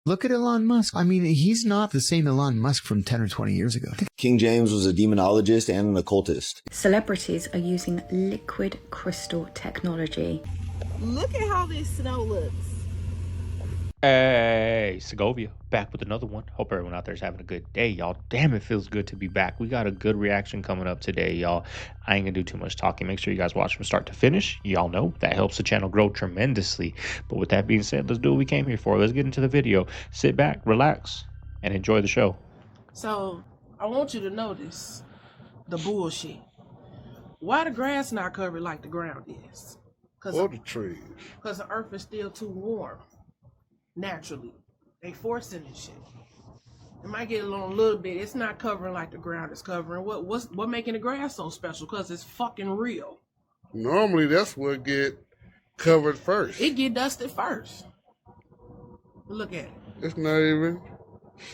Look at Elon Musk. I mean, he's not the same Elon Musk from 10 or 20 years ago. King James was a demonologist and an occultist. Celebrities are using liquid crystal technology. Look at how this snow looks. Hey, Segovia, back with another one. Hope everyone out there is having a good day, y'all. Damn, it feels good to be back. We got a good reaction coming up today, y'all. I ain't gonna do too much talking. Make sure you guys watch from start to finish. Y'all know that helps the channel grow tremendously. But with that being said, let's do what we came here for. Let's get into the video. Sit back, relax, and enjoy the show. So, I want you to notice the bullshit. Why the grass not covered like the ground is? Or the trees. Because the earth is still too warm. Naturally. They forcing this shit. It might get along a little bit. It's not covering like the ground is covering. What making the grass so special? Because it's fucking real. Normally, that's what get covered first. It get dusted first. Look at it. It's not even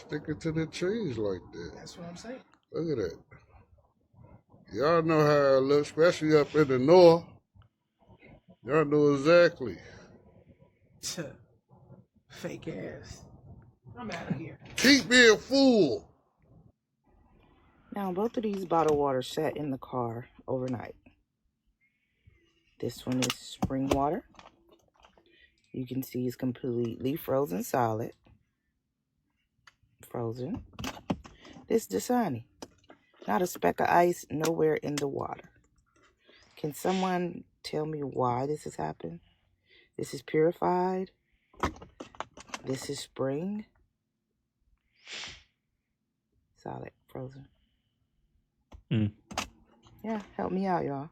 sticking to the trees like that. That's what I'm saying. Look at that. Y'all know how it looks, especially up in the north. Y'all know exactly. Fake ass. I'm out of here. Keep being a fool. Now, both of these bottled water sat in the car overnight. This one is spring water. You can see it's completely frozen solid. Frozen. This is Dasani. Not a speck of ice nowhere in the water. Can someone tell me why this has happened? This is purified. This is spring. Solid, frozen. Yeah, help me out, y'all.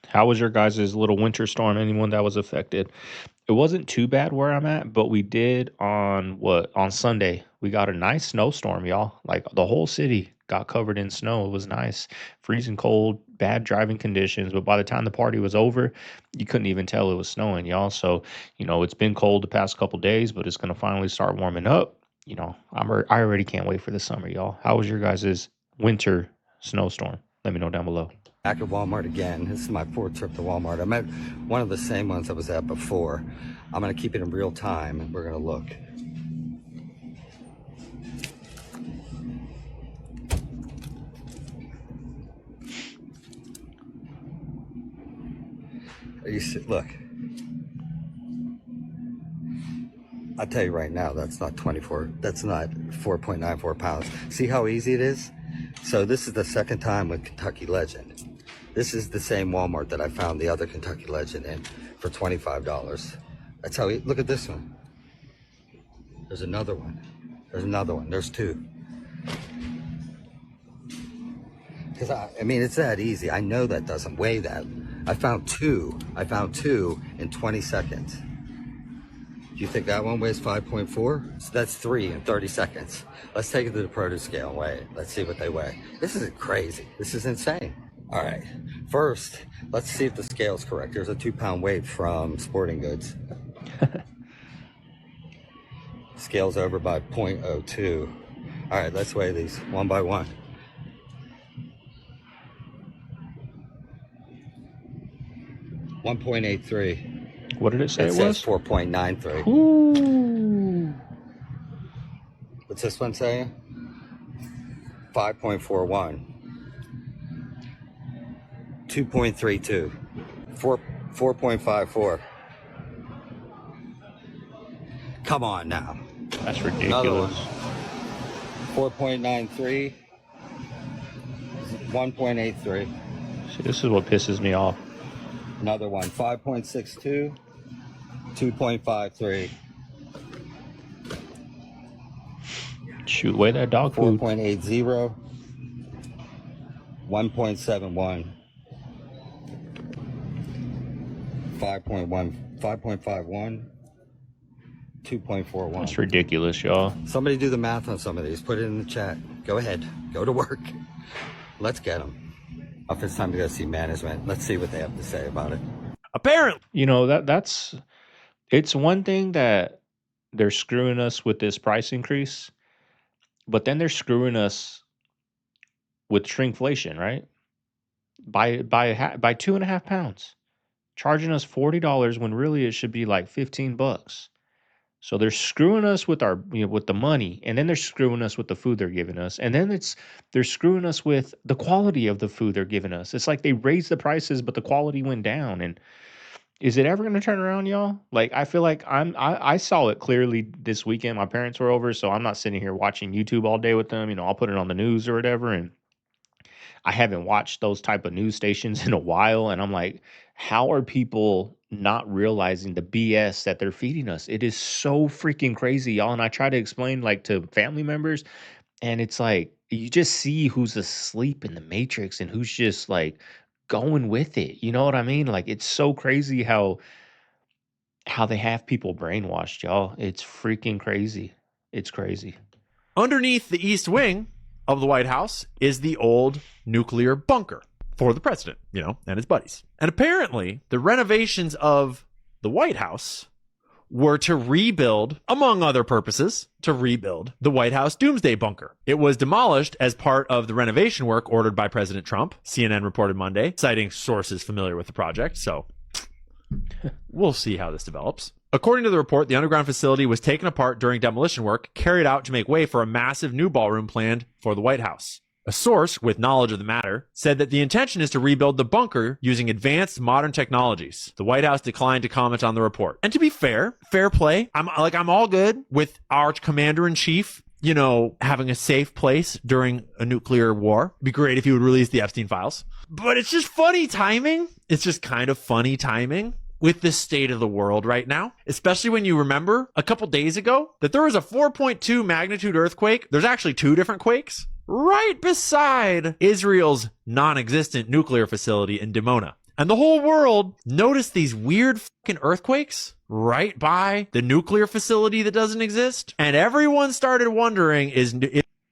How was your guys' little winter storm? Anyone that was affected? It wasn't too bad where I'm at, but we did on Sunday. We got a nice snowstorm, y'all. Like the whole city got covered in snow. It was nice. Freezing cold, bad driving conditions. But by the time the party was over, you couldn't even tell it was snowing, y'all. So, it's been cold the past couple days, but it's going to finally start warming up. I already can't wait for the summer, y'all. How was your guys' winter snowstorm? Let me know down below. Back at Walmart again. This is my fourth trip to Walmart. I'm at one of the same ones I was at before. I'm going to keep it in real time and we're going to look. Look. I'll tell you right now, that's not 4.94 pounds. See how easy it is? So this is the second time with Kentucky Legend. This is the same Walmart that I found the other Kentucky Legend in for $25. That's how, look at this one. There's another one. There's another one. There's two. Because I mean, it's that easy. I know that doesn't weigh that. I found two in 20 seconds. Do you think that one weighs 5.4? So that's 3 in 30 seconds. Let's take it to the produce scale and weigh it. Let's see what they weigh. This is crazy. This is insane. All right. First, let's see if the scale's correct. There's a 2-pound weight from Sporting Goods. Scale's over by 0.02. All right, let's weigh these one by one. $1.83. What did it say It was? says 4.93. Ooh. What's this one saying? 5.41. 2.32. 4.54. Come on now. That's Another one. ridiculous. 4.93. 1.83. See, this is what pisses me off. Another one. 5.62. 2.53. Shoot, weigh that dog food. 4.80. 1.71. 5.51. 2.41. That's ridiculous, y'all. Somebody do the math on some of these. Put it in the chat. Go ahead. Go to work. Let's get them. If it's time to go see management, let's see what they have to say about it. Apparently, it's one thing that they're screwing us with this price increase, but then they're screwing us with shrinkflation, right? By 2.5 pounds, charging us $40 when really it should be like $15. So they're screwing us with our, with the money, and then they're screwing us with the food they're giving us, and then they're screwing us with the quality of the food they're giving us. It's like they raised the prices, but the quality went down. And is it ever going to turn around, y'all? Like, I feel like I saw it clearly this weekend. My parents were over, so I'm not sitting here watching YouTube all day with them. I'll put it on the news or whatever, and I haven't watched those type of news stations in a while, and I'm like, how are people not realizing the BS that they're feeding us? It is so freaking crazy, y'all. And I try to explain like to family members, and it's like you just see who's asleep in the matrix and who's just like going with it. You know what I mean? Like, it's so crazy how they have people brainwashed, y'all. It's freaking crazy. It's crazy. Underneath the East Wing of the White House is the old nuclear bunker for the president, and his buddies. And apparently, the renovations of the White House were to rebuild, among other purposes, to rebuild the White House doomsday bunker. It was demolished as part of the renovation work ordered by President Trump, CNN reported Monday, citing sources familiar with the project. So we'll see how this develops. According to the report, the underground facility was taken apart during demolition work carried out to make way for a massive new ballroom planned for the White House. A source with knowledge of the matter said that the intention is to rebuild the bunker using advanced modern technologies. The White House declined to comment on the report. And to be fair play. I'm all good with our commander-in-chief, having a safe place during a nuclear war. It'd be great if he would release the Epstein files. But it's just funny timing. It's just kind of funny timing with the state of the world right now, especially when you remember a couple days ago that there was a 4.2 magnitude earthquake. There's actually 2 different quakes right beside Israel's non-existent nuclear facility in Dimona. And the whole world noticed these weird fucking earthquakes right by the nuclear facility that doesn't exist. And everyone started wondering, is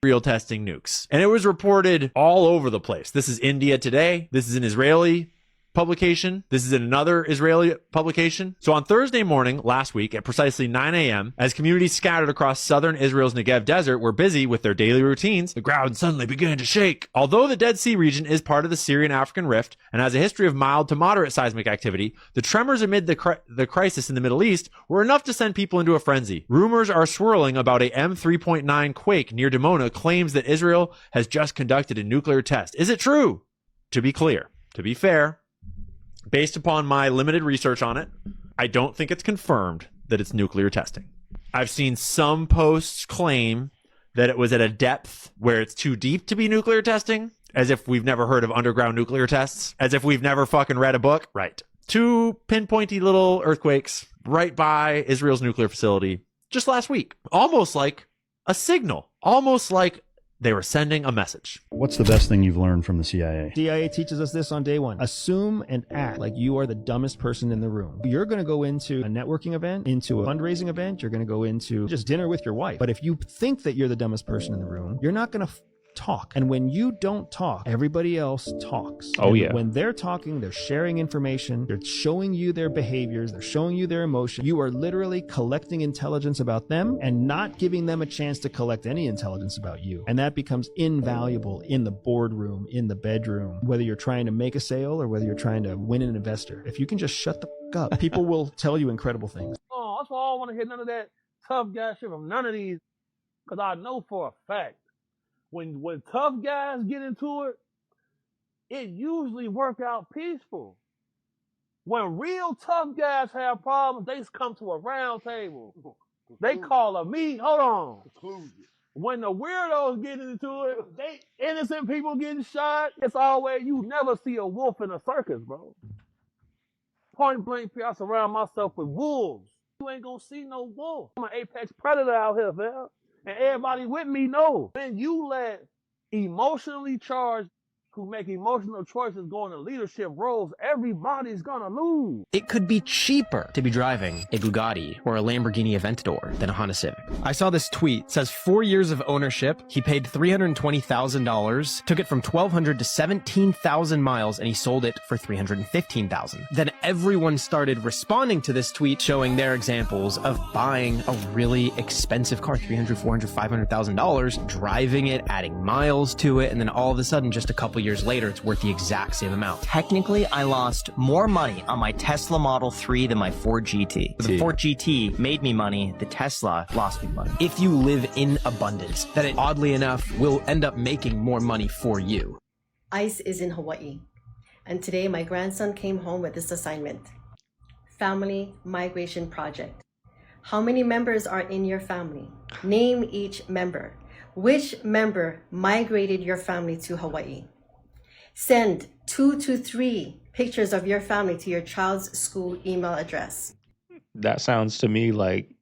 Israel testing nukes? And it was reported all over the place. This is India Today. This is an Israeli publication. This is in another Israeli publication. So on Thursday morning last week at precisely 9 a.m., as communities scattered across southern Israel's Negev desert were busy with their daily routines, the ground suddenly began to shake. Although the Dead Sea region is part of the Syrian-African rift and has a history of mild to moderate seismic activity, the tremors amid the crisis in the Middle East were enough to send people into a frenzy. Rumors are swirling about a M3.9 quake near Dimona claims that Israel has just conducted a nuclear test. Is it true? To be clear, to be fair, based upon my limited research on it, I don't think it's confirmed that it's nuclear testing. I've seen some posts claim that it was at a depth where it's too deep to be nuclear testing, as if we've never heard of underground nuclear tests, as if we've never fucking read a book. Right. 2 pinpointy little earthquakes right by Israel's nuclear facility just last week. Almost like a signal. Almost like they were sending a message. What's the best thing you've learned from the CIA? CIA teaches us this on day one. Assume and act like you are the dumbest person in the room. You're going to go into a networking event, into a fundraising event. You're going to go into just dinner with your wife. But if you think that you're the dumbest person in the room, you're not going to talk. And when you don't talk, everybody else talks. Oh, and yeah. When they're talking, they're sharing information. They're showing you their behaviors. They're showing you their emotion. You are literally collecting intelligence about them and not giving them a chance to collect any intelligence about you. And that becomes invaluable in the boardroom, in the bedroom, whether you're trying to make a sale or whether you're trying to win an investor. If you can just shut the fuck up, people will tell you incredible things. Oh, that's why I don't want to hear none of that tough guy shit from none of these. Because I know for a fact, when tough guys get into it, it usually work out peaceful. When real tough guys have problems, they come to a round table. They call a meeting. Hold on. When the weirdos get into it, innocent people getting shot. It's always, you never see a wolf in a circus, bro. Point blank, I surround myself with wolves. You ain't gonna see no wolf. I'm an apex predator out here, man. And everybody with me know. When you let emotionally charged who make emotional choices go into leadership roles, everybody's gonna lose. It could be cheaper to be driving a Bugatti or a Lamborghini Aventador than a Honda Civic. I saw this tweet. It says 4 years of ownership. He paid $320,000, took it from 1,200 to 17,000 miles, and he sold it for $315,000. Then everyone started responding to this tweet, showing their examples of buying a really expensive car, $300,000, $400,000, $500,000, driving it, adding miles to it, and then all of a sudden, just a couple couple years later, it's worth the exact same amount. Technically, I lost more money on my Tesla Model 3 than my Ford GT. The Ford GT made me money, the Tesla lost me money. If you live in abundance, then it oddly enough will end up making more money for you. ICE is in Hawaii, and today my grandson came home with this assignment. Family Migration Project. How many members are in your family? Name each member. Which member migrated your family to Hawaii? Send 2 to 3 pictures of your family to your child's school email address. That sounds to me like,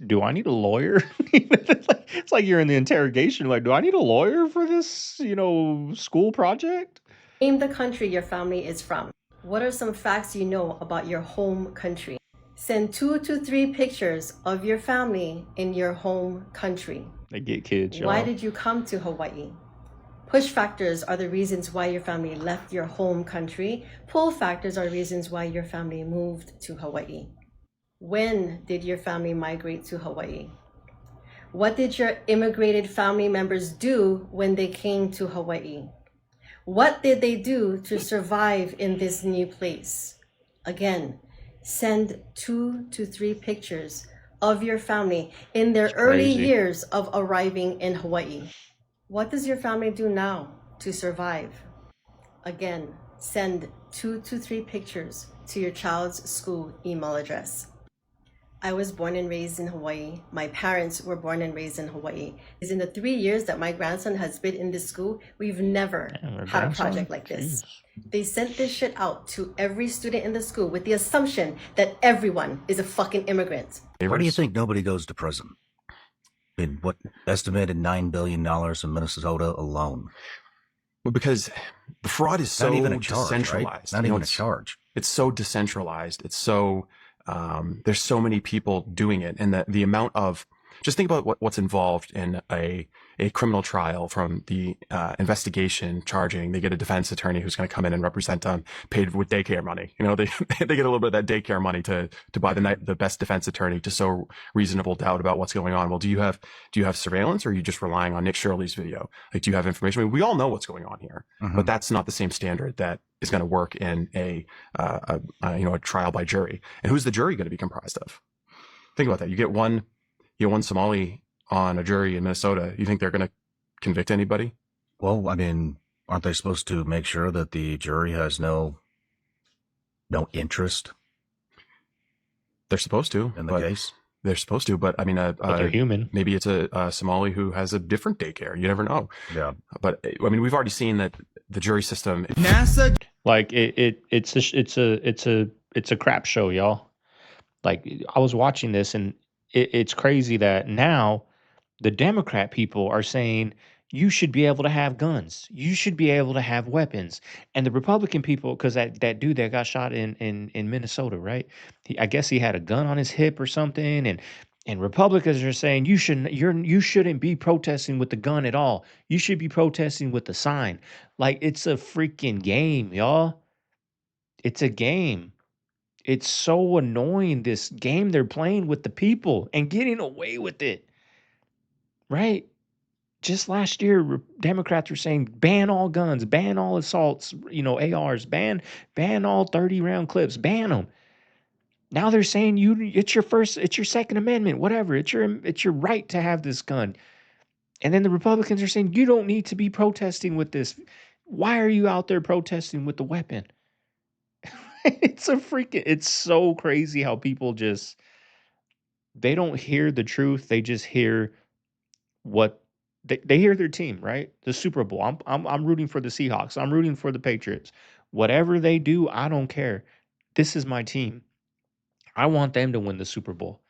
do I need a lawyer? It's like you're in the interrogation. Like, do I need a lawyer for this, school project? Name the country your family is from. What are some facts you know about your home country? Send 2 to 3 pictures of your family in your home country. They get kids, y'all. Why did you come to Hawaii? Push factors are the reasons why your family left your home country. Pull factors are reasons why your family moved to Hawaii. When did your family migrate to Hawaii? What did your immigrated family members do when they came to Hawaii? What did they do to survive in this new place? Again, send 2 to 3 pictures of your family in their early years of arriving in Hawaii. What does your family do now to survive? Again, send 2 to 3 pictures to your child's school email address. I was born and raised in Hawaii. My parents were born and raised in Hawaii. In the 3 years that my grandson has been in this school, we've never had a project like this. They sent this shit out to every student in the school with the assumption that everyone is a fucking immigrant. Why do you think nobody goes to prison? I mean, what estimated $9 billion in Minnesota alone? Well, because the fraud is so Not even a charge, decentralized. right? Not even a charge. It's so decentralized. It's so there's so many people doing it, and the amount of, just think about what's involved in a criminal trial, from the investigation, charging. They get a defense attorney who's going to come in and represent them, paid with daycare money. They they get a little bit of that daycare money to buy the best defense attorney to sow reasonable doubt about what's going on. Well, do you have surveillance, or are you just relying on Nick Shirley's video? Like, do you have information? I mean, we all know what's going on here, but that's not the same standard that is going to work in a trial by jury. And who's the jury going to be comprised of? Think about that. You get one Somali on a jury in Minnesota. You think they're going to convict anybody? Well, I mean, aren't they supposed to make sure that the jury has no interest? They're supposed to in the case. They're supposed to, but I mean, but they're human. Maybe it's a Somali who has a different daycare. You never know. Yeah. But I mean, we've already seen that the jury system, NASA, like it's a crap show, y'all. Like, I was watching this, and it's crazy that now the Democrat people are saying you should be able to have guns, you should be able to have weapons, and the Republican people, because that dude that got shot in Minnesota, right? I guess he had a gun on his hip or something, and Republicans are saying you shouldn't be protesting with the gun at all. You should be protesting with the sign. Like, it's a freaking game, y'all. It's a game. It's so annoying, this game they're playing with the people and getting away with it, right? Just last year, Democrats were saying ban all guns, ban all assaults, ARs, ban all 30-round clips, ban them. Now they're saying it's your Second Amendment, whatever. It's your right to have this gun. And then the Republicans are saying you don't need to be protesting with this. Why are you out there protesting with the weapon? It's so crazy how people they don't hear the truth. They just hear what they hear their team, right? The Super Bowl. I'm rooting for the Seahawks. I'm rooting for the Patriots. Whatever they do, I don't care. This is my team. I want them to win the Super Bowl.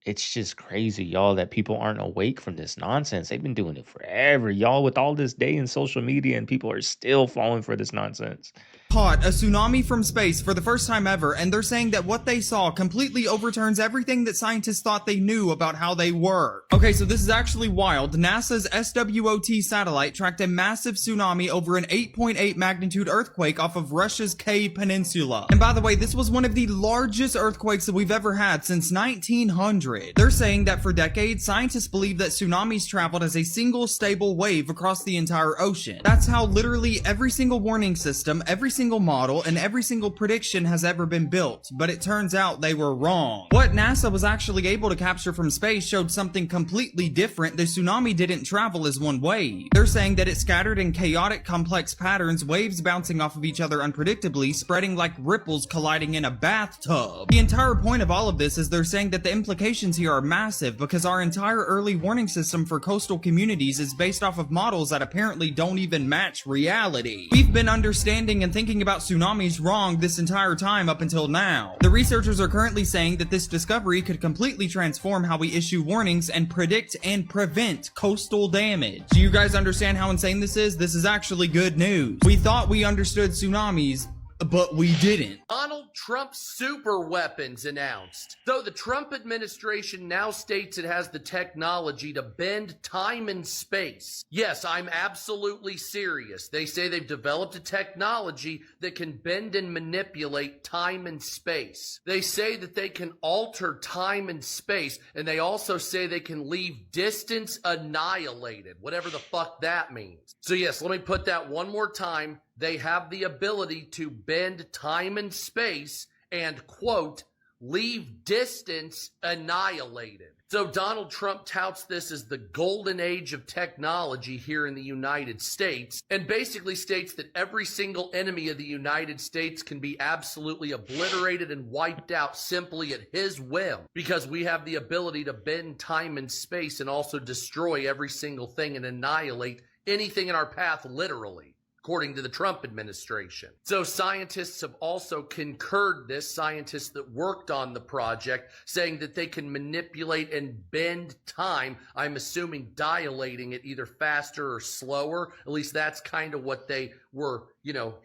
It's just crazy, y'all, that people aren't awake from this nonsense. They've been doing it forever, y'all, with all this day in social media, and people are still falling for this nonsense. Caught a tsunami from space for the first time ever, and they're saying that what they saw completely overturns everything that scientists thought they knew about how they were. Okay, so this is actually wild. NASA's SWOT satellite tracked a massive tsunami over an 8.8 magnitude earthquake off of Russia's K Peninsula. And by the way, this was one of the largest earthquakes that we've ever had since 1900. They're saying that for decades, scientists believe that tsunamis traveled as a single stable wave across the entire ocean. That's how literally every single warning system, every single model, and every single prediction has ever been built, but it turns out they were wrong. What NASA was actually able to capture from space showed something completely different. The tsunami didn't travel as one wave. They're saying that it scattered in chaotic, complex patterns, waves bouncing off of each other unpredictably, spreading like ripples colliding in a bathtub. The entire point of all of this is they're saying that the implications here are massive because our entire early warning system for coastal communities is based off of models that apparently don't even match reality. We've been understanding and thinking about tsunamis wrong this entire time up until now. The researchers are currently saying that this discovery could completely transform how we issue warnings and predict and prevent coastal damage. Do you guys understand how insane this is? This is actually good news. We thought we understood tsunamis, but we didn't. Donald Trump's super weapons announced. So the Trump administration now states it has the technology to bend time and space. Yes, I'm absolutely serious. They say they've developed a technology that can bend and manipulate time and space. They say that they can alter time and space, and they also say they can leave distance annihilated, whatever the fuck that means. So yes, let me put that one more time. They have the ability to bend time and space and, quote, leave distance annihilated. So Donald Trump touts this as the golden age of technology here in the United States and basically states that every single enemy of the United States can be absolutely obliterated and wiped out simply at his whim because we have the ability to bend time and space and also destroy every single thing and annihilate anything in our path literally, according to the Trump administration. So scientists have also concurred this, scientists that worked on the project, saying that they can manipulate and bend time, I'm assuming dilating it either faster or slower. At least that's kind of what they were,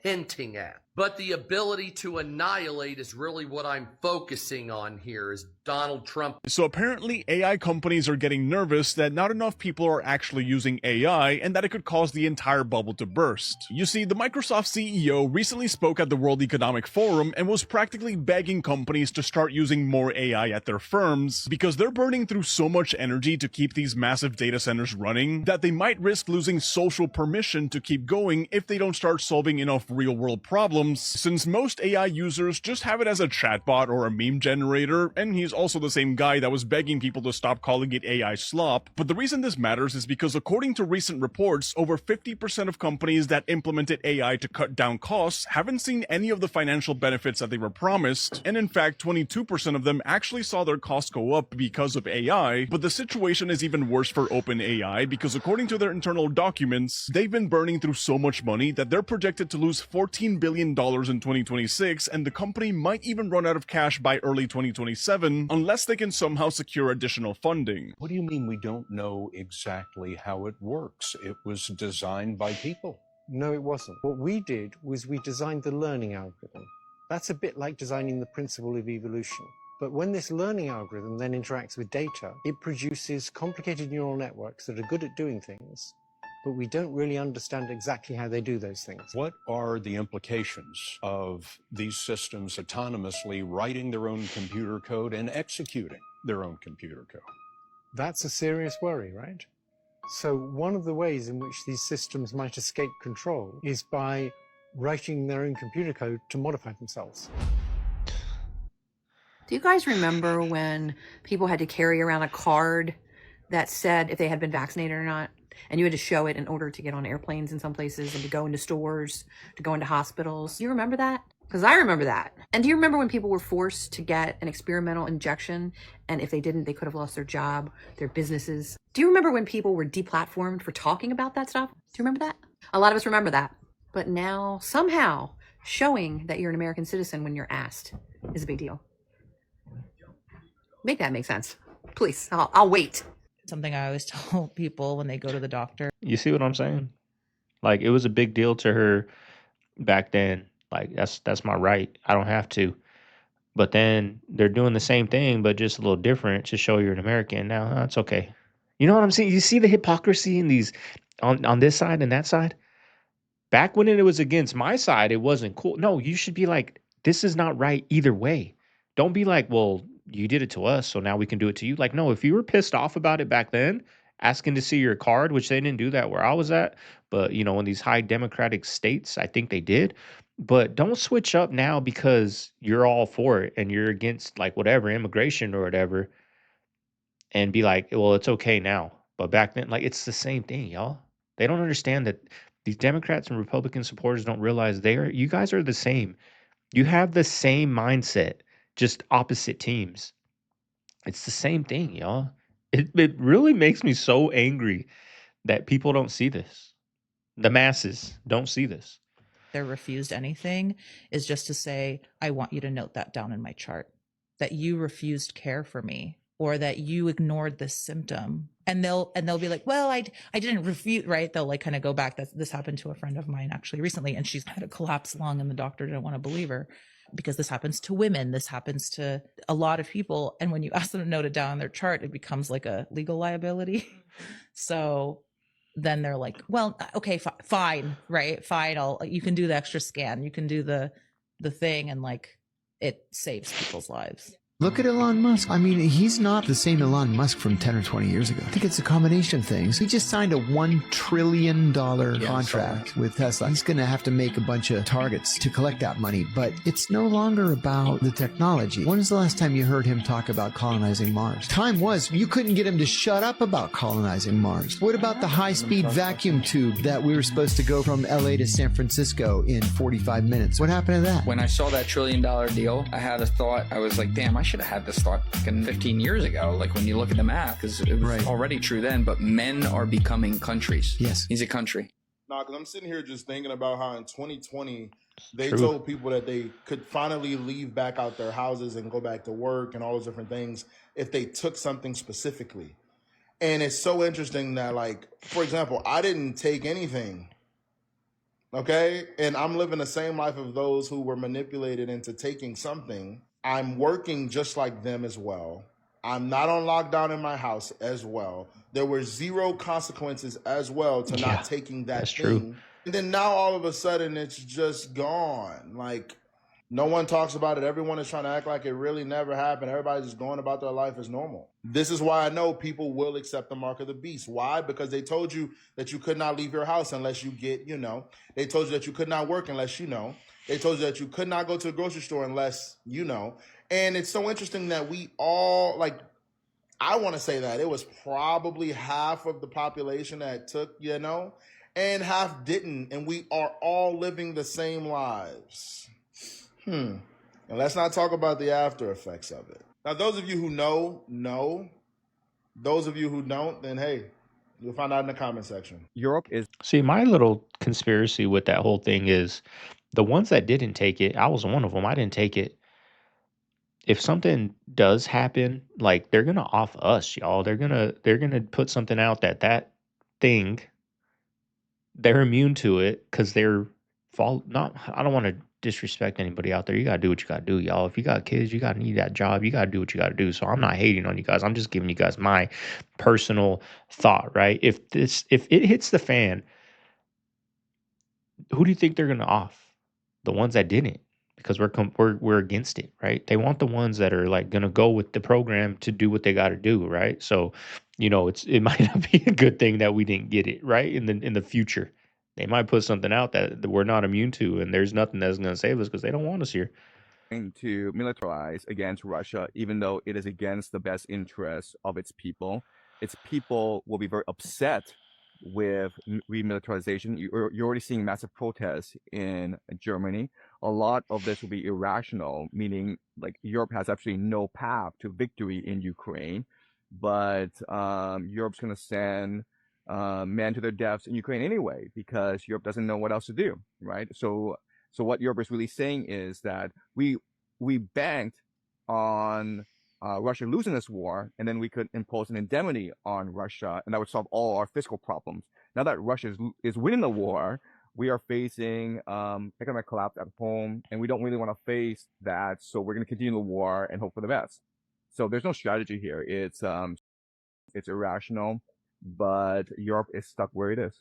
hinting at. But the ability to annihilate is really what I'm focusing on here, is Donald Trump. So apparently AI companies are getting nervous that not enough people are actually using AI and that it could cause the entire bubble to burst. You see, the Microsoft CEO recently spoke at the World Economic Forum and was practically begging companies to start using more AI at their firms because they're burning through so much energy to keep these massive data centers running that they might risk losing social permission to keep going if they don't start solving enough real-world problems, since most AI users just have it as a chatbot or a meme generator, and he's also the same guy that was begging people to stop calling it AI slop. But the reason this matters is because according to recent reports, over 50% of companies that implemented AI to cut down costs haven't seen any of the financial benefits that they were promised, and in fact 22% of them actually saw their costs go up because of AI. But the situation is even worse for OpenAI because according to their internal documents, they've been burning through so much money that they're projected to lose $14 billion in 2026, and the company might even run out of cash by early 2027 unless they can somehow secure additional funding. What do you mean we don't know exactly how it works? It was designed by people. No, it wasn't. What we did was we designed the learning algorithm. That's a bit like designing the principle of evolution. But when this learning algorithm then interacts with data, it produces complicated neural networks that are good at doing things, but we don't really understand exactly how they do those things. What are the implications of these systems autonomously writing their own computer code and executing their own computer code? That's a serious worry, right? So one of the ways in which these systems might escape control is by writing their own computer code to modify themselves. Do you guys remember when people had to carry around a card that said if they had been vaccinated or not? And you had to show it in order to get on airplanes in some places and to go into stores, to go into hospitals. Do you remember that? Because I remember that. And do you remember when people were forced to get an experimental injection, and if they didn't, they could have lost their job, their businesses? Do you remember when people were deplatformed for talking about that stuff? Do you remember that? A lot of us remember that. But now, somehow, showing that you're an American citizen when you're asked is a big deal. Make that make sense. Please, I'll wait. Something I always tell people when they go to the doctor. You see what I'm saying? Like, it was a big deal to her back then. Like that's my right. I don't have to. But then they're doing the same thing, but just a little different to show you're an American. Now it's okay. You know what I'm saying? You see the hypocrisy in these on this side and that side. Back when it was against my side, it wasn't cool. No, you should be like, this is not right either way. Don't be like, well, you did it to us, so now we can do it to you. Like, no, if you were pissed off about it back then, asking to see your card, which they didn't do that where I was at, but you know, in these high democratic states, I think they did. But don't switch up now because you're all for it and you're against like whatever immigration or whatever, and be like, well, it's okay now. But back then, like, it's the same thing, y'all. They don't understand that these Democrats and Republican supporters don't realize you guys are the same. You have the same mindset, just opposite teams. It's the same thing, y'all. It really makes me so angry that people don't see this. The masses don't see this. They're refused anything is just to say, I want you to note that down in my chart, that you refused care for me or that you ignored this symptom. And they'll be like, well, I didn't refuse, right? They'll like kind of go back. This happened to a friend of mine actually recently, and she's had a collapsed lung and the doctor didn't want to believe her because this happens to women. This happens to a lot of people. And when you ask them to note it down on their chart, it becomes like a legal liability. So then they're like, well, okay, fine, right? Fine. You can do the extra scan. You can do the thing. And like, it saves people's lives. Look at Elon Musk. I mean, he's not the same Elon Musk from 10 or 20 years ago. I think it's a combination of things. He just signed a $1 trillion contract with Tesla. He's going to have to make a bunch of targets to collect that money, but it's no longer about the technology. When was the last time you heard him talk about colonizing Mars? Time was, you couldn't get him to shut up about colonizing Mars. What about the high-speed vacuum tube that we were supposed to go from LA to San Francisco in 45 minutes? What happened to that? When I saw that $1 trillion deal, I had a thought. I was like, damn, I should have had this thought fucking 15 years ago. Like when you look at the math, because it was already true then, but men are becoming countries. Yes. He's a country. No, because I'm sitting here just thinking about how in 2020, they True. told people that they could finally leave back out their houses and go back to work and all those different things if they took something specifically. And it's so interesting that, like, for example, I didn't take anything. Okay? And I'm living the same life of those who were manipulated into taking something. I'm working just like them as well. I'm not on lockdown in my house as well. There were zero consequences as well to not taking that that's thing. true. And then now all of a sudden it's just gone. Like, no one talks about it. Everyone is trying to act like it really never happened. Everybody's just going about their life as normal. This is why I know people will accept the mark of the beast. Why? Because they told you that you could not leave your house unless you get, They told you that you could not work unless They told you that you could not go to the grocery store unless And it's so interesting that we all, like, I want to say that it was probably half of the population that took, and half didn't. And we are all living the same lives. And let's not talk about the after effects of it. Now, those of you who know. Those of you who don't, then hey, you'll find out in the comment section. Europe is. See, my little conspiracy with that whole thing is the ones that didn't take it, I was one of them. I didn't take it. If something does happen, like they're gonna off us, y'all. They're gonna put something out that thing, they're immune to it because they're not. I don't want to disrespect anybody out there. You gotta do what you gotta do, y'all. If you got kids, you gotta need that job. You gotta do what you gotta do. So I'm not hating on you guys. I'm just giving you guys my personal thought, right? If it hits the fan, who do you think they're gonna off? The ones that didn't, because we're against it, right? They want the ones that are like gonna go with the program to do what they got to do, right? So, it might not be a good thing that we didn't get it, right? In the future, they might put something out that we're not immune to, and there's nothing that's gonna save us because they don't want us here. To militarize against Russia, even though it is against the best interests of its people. Its people will be very upset with remilitarization. You're already seeing massive protests in Germany. A lot of this will be irrational, meaning like Europe has absolutely no path to victory in Ukraine, but Europe's going to send men to their deaths in Ukraine anyway because Europe doesn't know what else to do, right? So what Europe is really saying is that we banked on Russia losing this war, and then we could impose an indemnity on Russia, and that would solve all our fiscal problems. Now that Russia is winning the war, we are facing economic collapse at home, and we don't really want to face that. So we're going to continue the war and hope for the best. So there's no strategy here. It's irrational, but Europe is stuck where it is.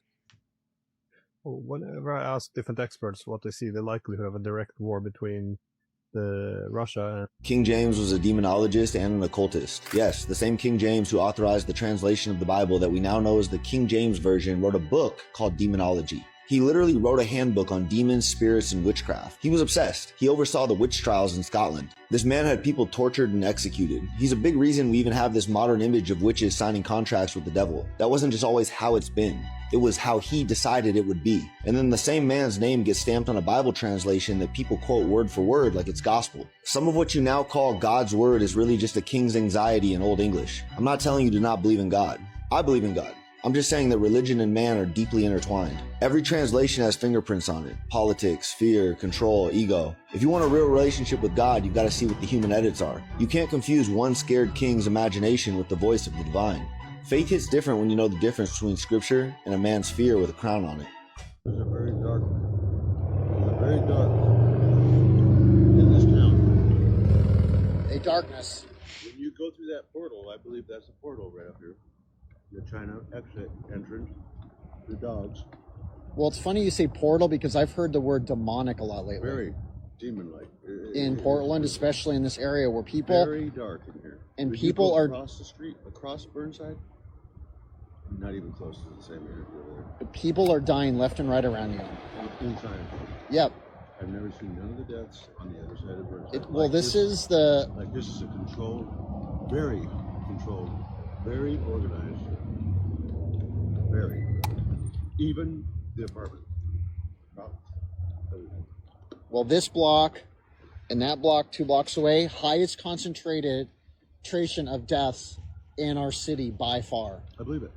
Well, whenever I ask different experts what they see the likelihood of a direct war between Russia and King James was a demonologist and an occultist. Yes, the same King James who authorized the translation of the Bible that we now know as the King James Version wrote a book called Demonology. He literally wrote a handbook on demons, spirits, and witchcraft. He was obsessed. He oversaw the witch trials in Scotland. This man had people tortured and executed. He's a big reason we even have this modern image of witches signing contracts with the devil. That wasn't just always how it's been. It was how he decided it would be. And then the same man's name gets stamped on a Bible translation that people quote word for word like it's gospel. Some of what you now call God's word is really just a king's anxiety in Old English. I'm not telling you to not believe in God. I believe in God. I'm just saying that religion and man are deeply intertwined. Every translation has fingerprints on it. Politics, fear, control, ego. If you want a real relationship with God, you've got to see what the human edits are. You can't confuse one scared king's imagination with the voice of the divine. Faith hits different when you know the difference between scripture and a man's fear with a crown on it. There's a very dark, in this town. A darkness. When you go through that portal, I believe that's a portal right up here. The China exit entrance, the dogs. Well, it's funny you say portal because I've heard the word demonic a lot lately. Very demon-like. In Portland, especially in this area where people... Very dark in here. And When people you go are... across the street, across Burnside, not even close to the same area over there. People are dying left and right around you. In China. Yep. I've never seen none of the deaths on the other side of Burnside. Well, this is the... Like this is a controlled, very controlled, very organized. Very. Even the apartment. Well, this block and that block 2 blocks away, highest concentration of deaths in our city by far. I believe it.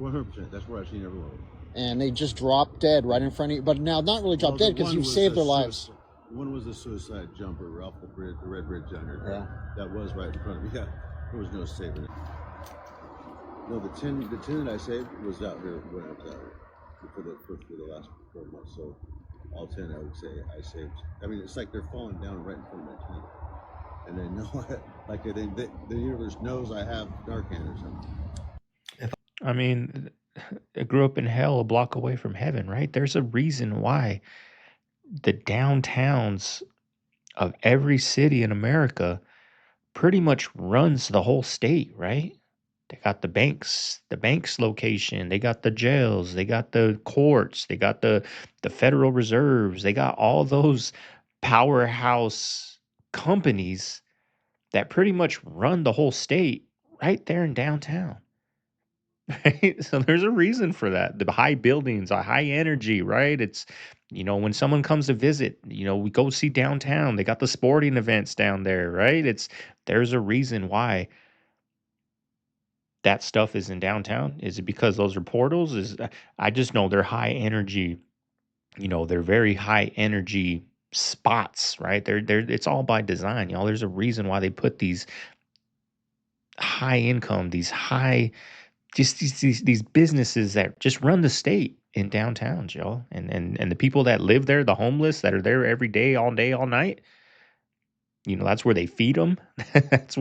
100%. That's where I've seen everyone. And they just drop dead right in front of you. But now, not really drop dead because you've saved their lives. One was a suicide jumper off the bridge, the Red Bridge down here. Yeah. That was right in front of me. Yeah. There was no saving it. No, the tin that I saved was out here when I was out here for the last 4 months. So all 10 I would say I saved. I mean, it's like they're falling down right in front of my tin. And they know, like the universe knows I have Narcan or something. I mean, I grew up in hell a block away from heaven, right? There's a reason why the downtowns of every city in America pretty much runs the whole state, right? They got the banks location, they got the jails, they got the courts, they got the Federal Reserves, they got all those powerhouse companies that pretty much run the whole state right there in downtown. Right? So there's a reason for that. The high buildings, a high energy, right? It's, when someone comes to visit, we go see downtown. They got the sporting events down there, right? There's a reason why that stuff is in downtown. Is it because those are portals? I just know they're high energy, they're very high energy spots, right? It's all by design, y'all. There's a reason why they put these high income, these high, just these businesses that just run the state in downtowns, y'all. And the people that live there, the homeless that are there every day, all night, that's where they feed them. That's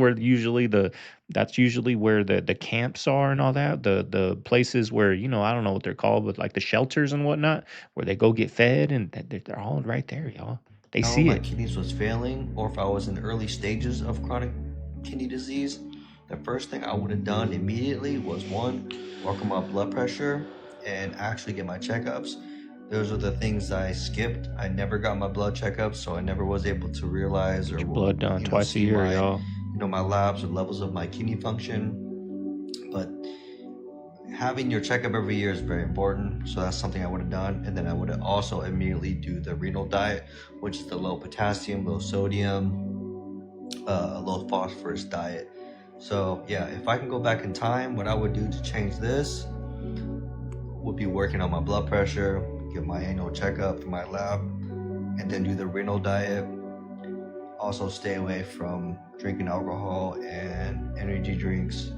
usually where the camps are and all that. The places where, I don't know what they're called, but like the shelters and whatnot, where they go get fed, and they're all right there, y'all. They see my it. kidneys was failing, or if I was in the early stages of chronic kidney disease, the first thing I would have done immediately was, 1, work on my blood pressure and actually get my checkups. Those are the things I skipped. I never got my blood checkups, so I never was able to realize or blood done twice a year, y'all. My labs or levels of my kidney function. But having your checkup every year is very important, so that's something I would have done. And then I would have also immediately do the renal diet, which is the low potassium, low sodium, low phosphorus diet. So yeah, if I can go back in time, what I would do to change this would be working on my blood pressure, get my annual checkup for my lab, and then do the renal diet. Also stay away from drinking alcohol and energy drinks.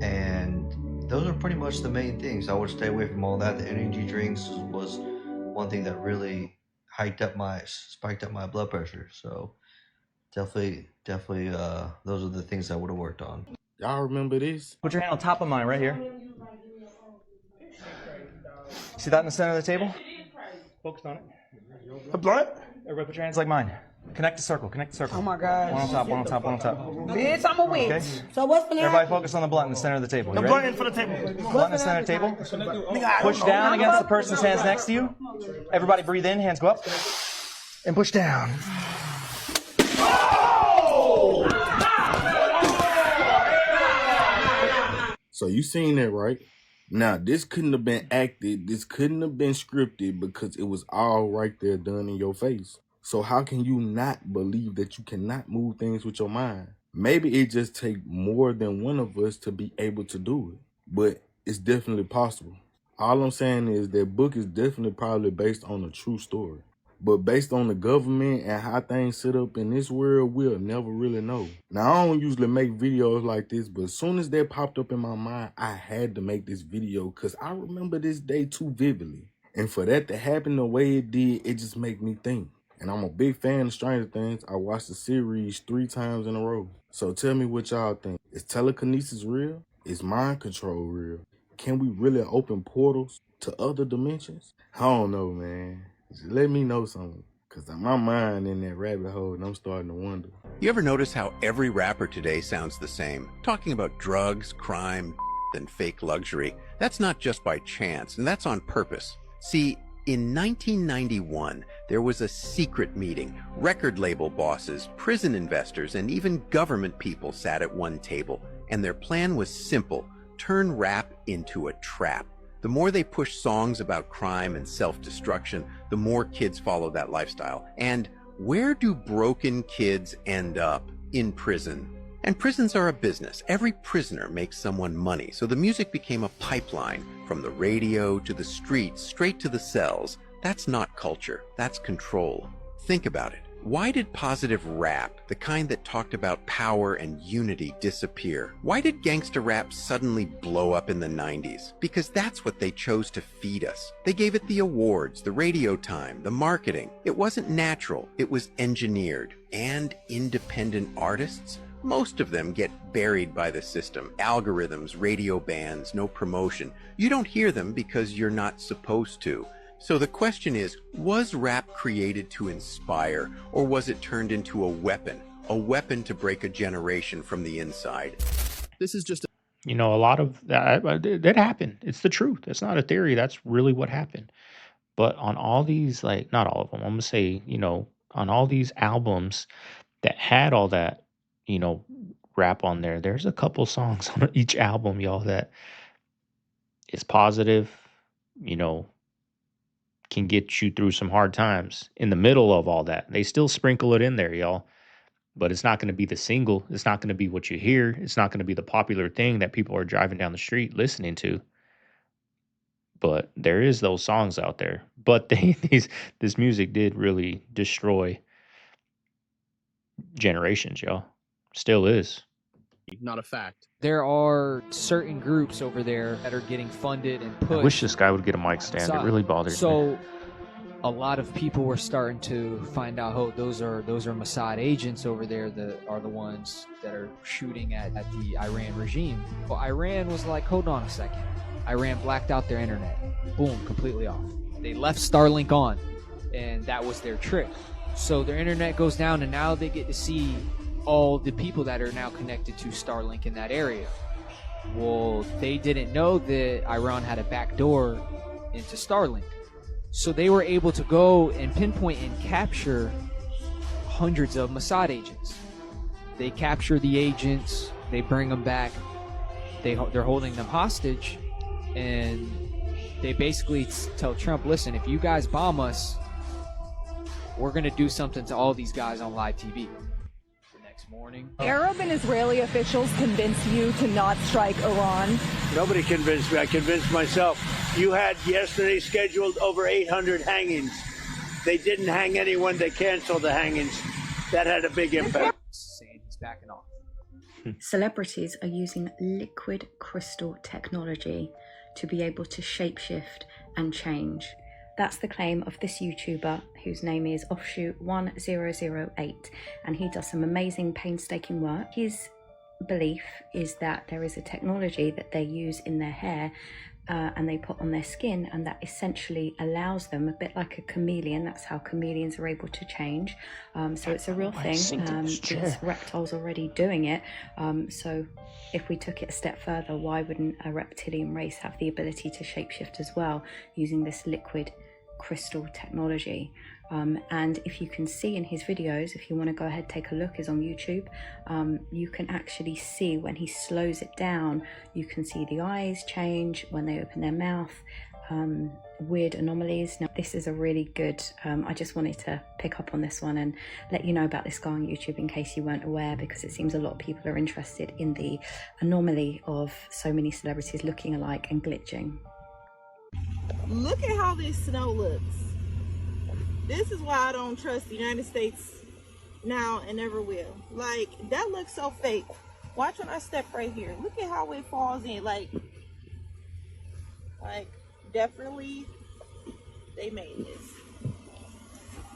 And those are pretty much the main things. I would stay away from all that. The energy drinks was one thing that really spiked up my blood pressure. So definitely, those are the things I would have worked on. Y'all remember this? Put your hand on top of mine right here. See that in the center of the table? Focus on it. A blunt? Everybody put your hands like mine. Connect the circle, connect the circle. Oh my God. One on top, one on top, one on top. Bitch, I'm a witch. Okay. So what's the Everybody focus on the blunt in the center of the table. The You blunt ready? in for the table. Blunt in the center of the table. Push down against the person's hands next to you. Everybody breathe in, hands go up. And push down. So you seen that, right? Now, this couldn't have been acted. This couldn't have been scripted because it was all right there done in your face. So how can you not believe that you cannot move things with your mind? Maybe it just takes more than one of us to be able to do it. But it's definitely possible. All I'm saying is that book is definitely probably based on a true story. But based on the government and how things set up in this world, we'll never really know. Now, I don't usually make videos like this, but as soon as that popped up in my mind, I had to make this video because I remember this day too vividly. And for that to happen the way it did, it just made me think. And I'm a big fan of Stranger Things. I watched the series 3 times in a row. So tell me what y'all think. Is telekinesis real? Is mind control real? Can we really open portals to other dimensions? I don't know, man. Just let me know something, because my mind in that rabbit hole and I'm starting to wonder. You ever notice how every rapper today sounds the same? Talking about drugs, crime, and fake luxury. That's not just by chance, and that's on purpose. See, in 1991, there was a secret meeting. Record label bosses, prison investors, and even government people sat at one table, and their plan was simple: turn rap into a trap. The more they push songs about crime and self-destruction, the more kids follow that lifestyle. And where do broken kids end up? In prison. And prisons are a business. Every prisoner makes someone money. So the music became a pipeline from the radio to the streets, straight to the cells. That's not culture. That's control. Think about it. Why did positive rap, the kind that talked about power and unity, disappear? Why did gangsta rap suddenly blow up in the 90s? Because that's what they chose to feed us. They gave it the awards, the radio time, the marketing. It wasn't natural. It was engineered. And independent artists? Most of them get buried by the system. Algorithms, radio bans, no promotion. You don't hear them because you're not supposed to. So the question is, was rap created to inspire, or was it turned into a weapon to break a generation from the inside? This is just a lot of that happened. It's the truth. It's not a theory. That's really what happened. But on all these, like, not all of them, I'm gonna say, on all these albums that had all that, rap on there, there's a couple songs on each album, y'all, that is positive, can get you through some hard times in the middle of all that. They still sprinkle it in there, y'all. But it's not going to be the single. It's not going to be what you hear. It's not going to be the popular thing that people are driving down the street listening to. But there is those songs out there. But this music did really destroy generations, y'all. Still is. Not a fact. There are certain groups over there that are getting funded and pushed. I wish this guy would get a mic stand. It really bothers me. So a lot of people were starting to find out, oh, those are Mossad agents over there that are the ones that are shooting at the Iran regime. Well, Iran was like, hold on a second. Iran blacked out their internet. Boom, completely off. They left Starlink on, and that was their trick. So their internet goes down, and now they get to see all the people that are now connected to Starlink in that area. Well, they didn't know that Iran had a back door into Starlink. So they were able to go and pinpoint and capture hundreds of Mossad agents. They capture the agents, they bring them back, they're holding them hostage, and they basically tell Trump, listen, if you guys bomb us, we're going to do something to all these guys on live TV. Morning. Arab and Israeli officials convinced you to not strike Iran. Nobody convinced me. I convinced myself. You had yesterday scheduled over 800 hangings. They didn't hang anyone. They canceled the hangings. That had a big impact. Saying he's backing off. Celebrities are using liquid crystal technology to be able to shapeshift and change. That's the claim of this YouTuber whose name is Offshoot1008, and he does some amazing painstaking work. His belief is that there is a technology that they use in their hair and they put on their skin, and that essentially allows them, a bit like a chameleon, that's how chameleons are able to change. So it's a real thing. There's reptiles already doing it. So if we took it a step further, why wouldn't a reptilian race have the ability to shapeshift as well, using this liquid crystal technology? And if you can see in his videos, if you want to go ahead, take a look, is on YouTube, you can actually see when he slows it down, you can see the eyes change when they open their mouth, weird anomalies. Now, this is a really good, I just wanted to pick up on this one and let you know about this guy on YouTube in case you weren't aware, because it seems a lot of people are interested in the anomaly of so many celebrities looking alike and glitching. Look at how this snow looks. This is why I don't trust the United States now and never will. Like, that looks so fake. Watch when I step right here. Look at how it falls in. Like definitely they made this.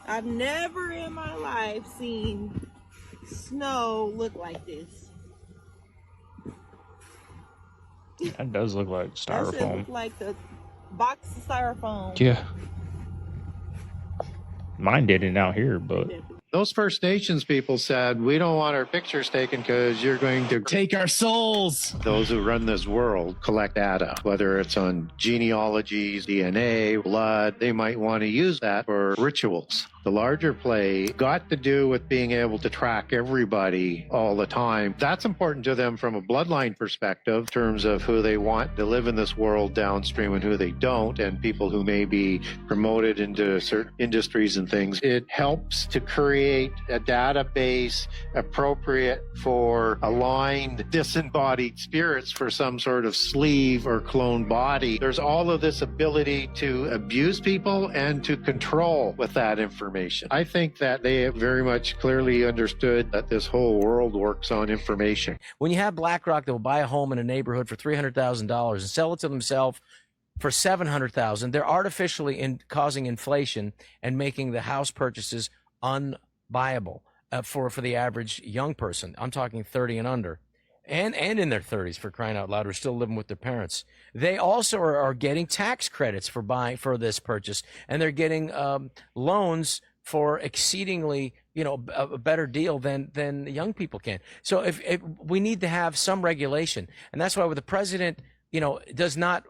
I've never in my life seen snow look like this. That does look like styrofoam. That should look like the box of styrofoam. Yeah. Mine didn't out here, but those First Nations people said, we don't want our pictures taken because you're going to take our souls. Those who run this world collect data, whether it's on genealogies, DNA, blood. They might want to use that for rituals. The larger play got to do with being able to track everybody all the time. That's important to them from a bloodline perspective in terms of who they want to live in this world downstream and who they don't, and people who may be promoted into certain industries and things. It helps to create a database appropriate for aligned disembodied spirits for some sort of sleeve or clone body. There's all of this ability to abuse people and to control with that information. I think that they have very much clearly understood that this whole world works on information. When you have BlackRock that will buy a home in a neighborhood for $300,000 and sell it to themselves for $700,000, they're artificially causing inflation and making the house purchases unbuyable for the average young person. I'm talking 30 and under. And in their 30s, for crying out loud, who are still living with their parents. They also are getting tax credits for buying for this purchase, and they're getting loans for exceedingly, a better deal than young people can. So if we need to have some regulation, and that's why the president, does not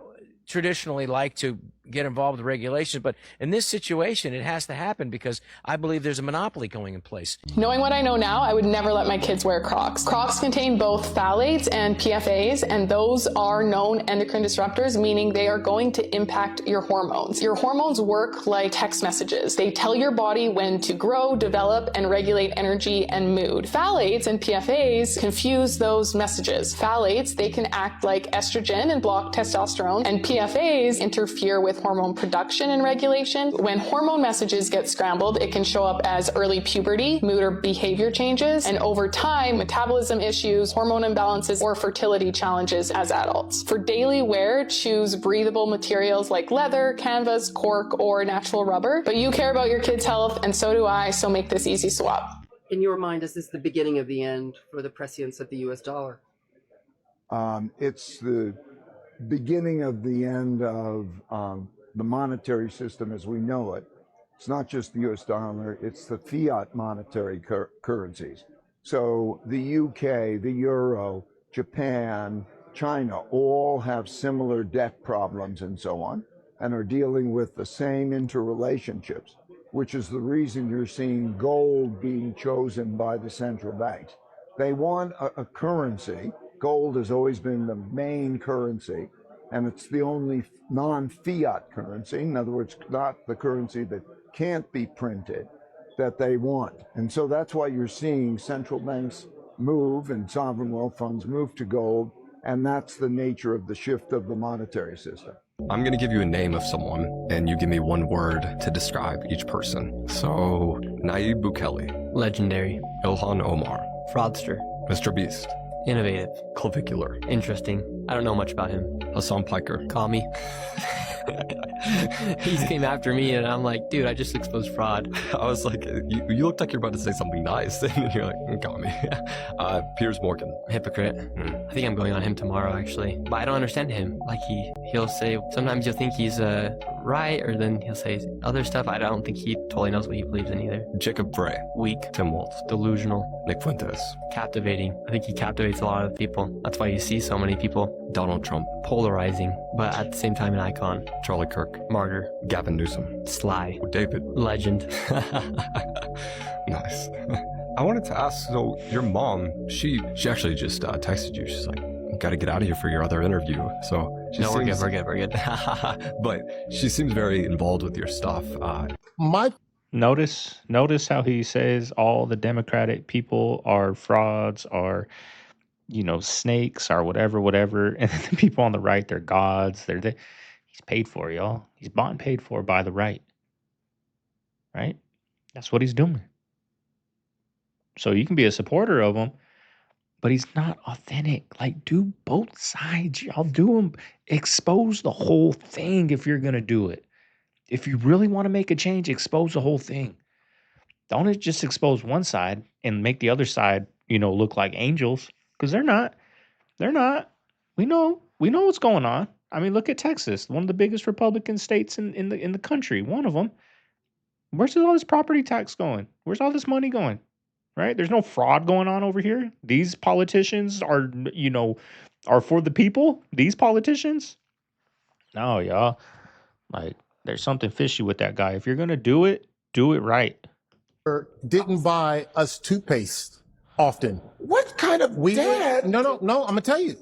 traditionally like to get involved with regulations, but in this situation it has to happen because I believe there's a monopoly going in place. Knowing what I know now, I would never let my kids wear Crocs. Crocs contain both phthalates and PFAs, and those are known endocrine disruptors, meaning they are going to impact your hormones. Your hormones work like text messages. They tell your body when to grow, develop, and regulate energy and mood. Phthalates and PFAs confuse those messages. Phthalates, they can act like estrogen and block testosterone, and PFAs interfere with hormone production and regulation. When hormone messages get scrambled, it can show up as early puberty, mood or behavior changes, and over time, metabolism issues, hormone imbalances, or fertility challenges as adults. For daily wear, choose breathable materials like leather, canvas, cork, or natural rubber. But you care about your kids' health, and so do I, so make this easy swap. In your mind, is this the beginning of the end for the prescience of the US dollar? It's the beginning of the end of the monetary system as we know it. It's not just the US dollar, it's the fiat monetary currencies. So the UK, the euro, Japan, China all have similar debt problems and so on, and are dealing with the same interrelationships, which is the reason you're seeing gold being chosen by the central banks. They want a currency. Gold has always been the main currency, and it's the only non-fiat currency, in other words, not the currency that can't be printed, that they want. And so that's why you're seeing central banks move and sovereign wealth funds move to gold, and that's the nature of the shift of the monetary system. I'm going to give you a name of someone, and you give me one word to describe each person. So, Nayib Bukele. Legendary. Ilhan Omar. Fraudster. Mr. Beast. Innovative. Clavicular. Interesting. I don't know much about him. Hassan Piker. Call me. He came after me, and I'm like, dude, I just exposed fraud. I was like, you looked like you're about to say something nice, and you're like, got me. Piers Morgan. Hypocrite. I think I'm going on him tomorrow, actually. But I don't understand him. Like, he'll say, sometimes you'll think he's right, or then he'll say other stuff. I don't think he totally knows what he believes in either. Jacob Bray. Weak. Tim Wolf. Delusional. Nick Fuentes. Captivating. I think he captivates a lot of people. That's why you see so many people. Donald Trump. Polarizing, but at the same time an icon. Charlie Kirk. Martyr. Gavin Newsom. Sly. David. Legend. Nice. I wanted to ask, so your mom, she actually just texted you. She's like, you gotta get out of here for your other interview. So no, we're good. But she seems very involved with your stuff. Notice how he says all the Democratic people are frauds, are, snakes, or whatever. And then the people on the right, they're gods. He's paid for, y'all. He's bought and paid for by the right. Right? That's what he's doing. So you can be a supporter of him, but he's not authentic. Like, do both sides. Y'all do them. Expose the whole thing if you're going to do it. If you really want to make a change, expose the whole thing. Don't just expose one side and make the other side, look like angels, because they're not. They're not. We know what's going on. I mean, look at Texas, one of the biggest Republican states in the country. One of them. Where's all this property tax going? Where's all this money going? Right? There's no fraud going on over here. These politicians are for the people. These politicians. No, y'all. Like, there's something fishy with that guy. If you're gonna do it right. Didn't buy us toothpaste often. What kind of dad? No. I'm gonna tell you.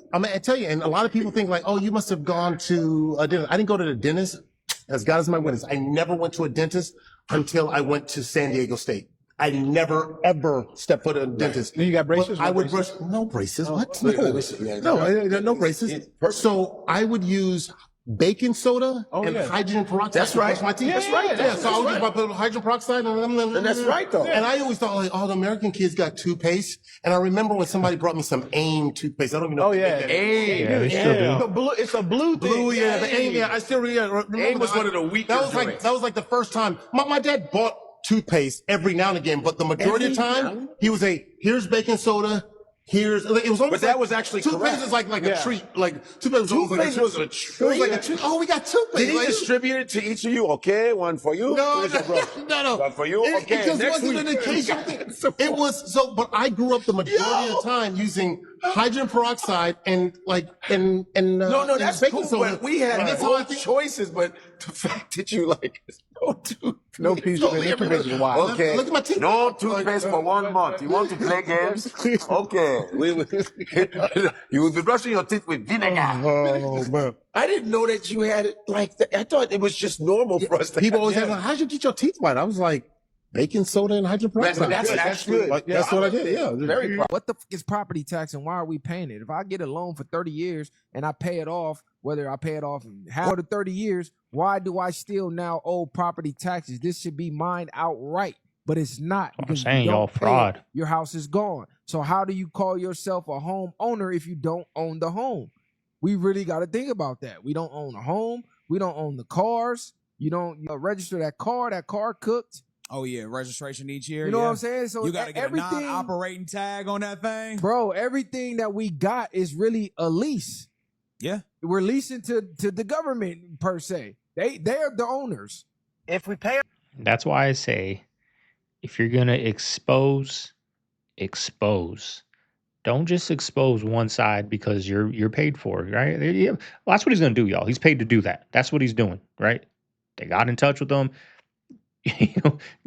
And a lot of people think like, oh, you must have gone to a dentist. I didn't go to the dentist. As God is my witness, I never went to a dentist until I went to San Diego State. I never ever stepped foot in a dentist. You got braces? I would brush. No braces. What? No braces. So I would use baking soda and hydrogen peroxide. That's right. To brush my teeth. That's right. Yeah. So I would just put hydrogen peroxide and that's right though. And I always thought like, oh, the American kids got toothpaste. And I remember when somebody brought me some AIM toothpaste. I don't even know. Oh yeah, AIM. Yeah, they still do. It's a blue thing. Blue, yeah. The AIM. Yeah, I still remember. AIM was one of the weakest. That was like the first time. My dad bought toothpaste every now and again, but the majority of the time he was here's baking soda. It was almost. But that was actually toothpaste correct. is like a treat. Like toothpaste was a treat. It was like a treat. Oh, we got toothpaste. Did he distribute it to each of you? Okay, one for you. No. One for you. Okay. It just next wasn't week. an occasional thing. It was so. But I grew up the majority of the time using hydrogen peroxide and No, that's baking cool. soda. But we had And that's both choices. But the fact that you no piece of toothpaste is wild. Okay. Look at my teeth. No toothpaste for 1 month. You want to play games? Okay. You will be brushing your teeth with vinegar. Oh man. I didn't know that you had it like that. I thought it was just normal for us to People always ask, how'd you get your teeth white? I was like, baking soda and hydrogen peroxide. That's good. That's what I did. Yeah. Very proud. What the fuck is property tax and why are we paying it? If I get a loan for 30 years and I pay it off, whether I pay it off in half or the 30 years, why do I still now owe property taxes? This should be mine outright, but it's not. I'm saying y'all fraud. Your house is gone. So how do you call yourself a home owner if you don't own the home? We really got to think about that. We don't own a home. We don't own the cars. You don't register that car cooked. Oh yeah, registration each year. You know what I'm saying? So you got to get a non-operating tag on that thing, bro. Everything that we got is really a lease. Yeah, we're leasing to the government per se. They are the owners. If we pay, that's why I say, if you're gonna expose. Don't just expose one side because you're paid for it, right? Well, that's what he's gonna do, y'all. He's paid to do that. That's what he's doing, right? They got in touch with him.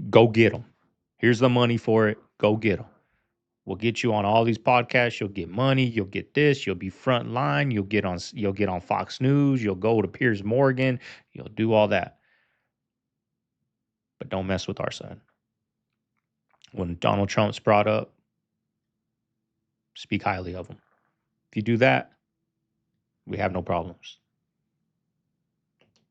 Go get them. Here's the money for it. Go get them. We'll get you on all these podcasts. You'll get money. You'll get this. You'll be front line. You'll get on Fox News. You'll go to Piers Morgan. You'll do all that. But don't mess with our son. When Donald Trump's brought up, speak highly of him. If you do that, we have no problems.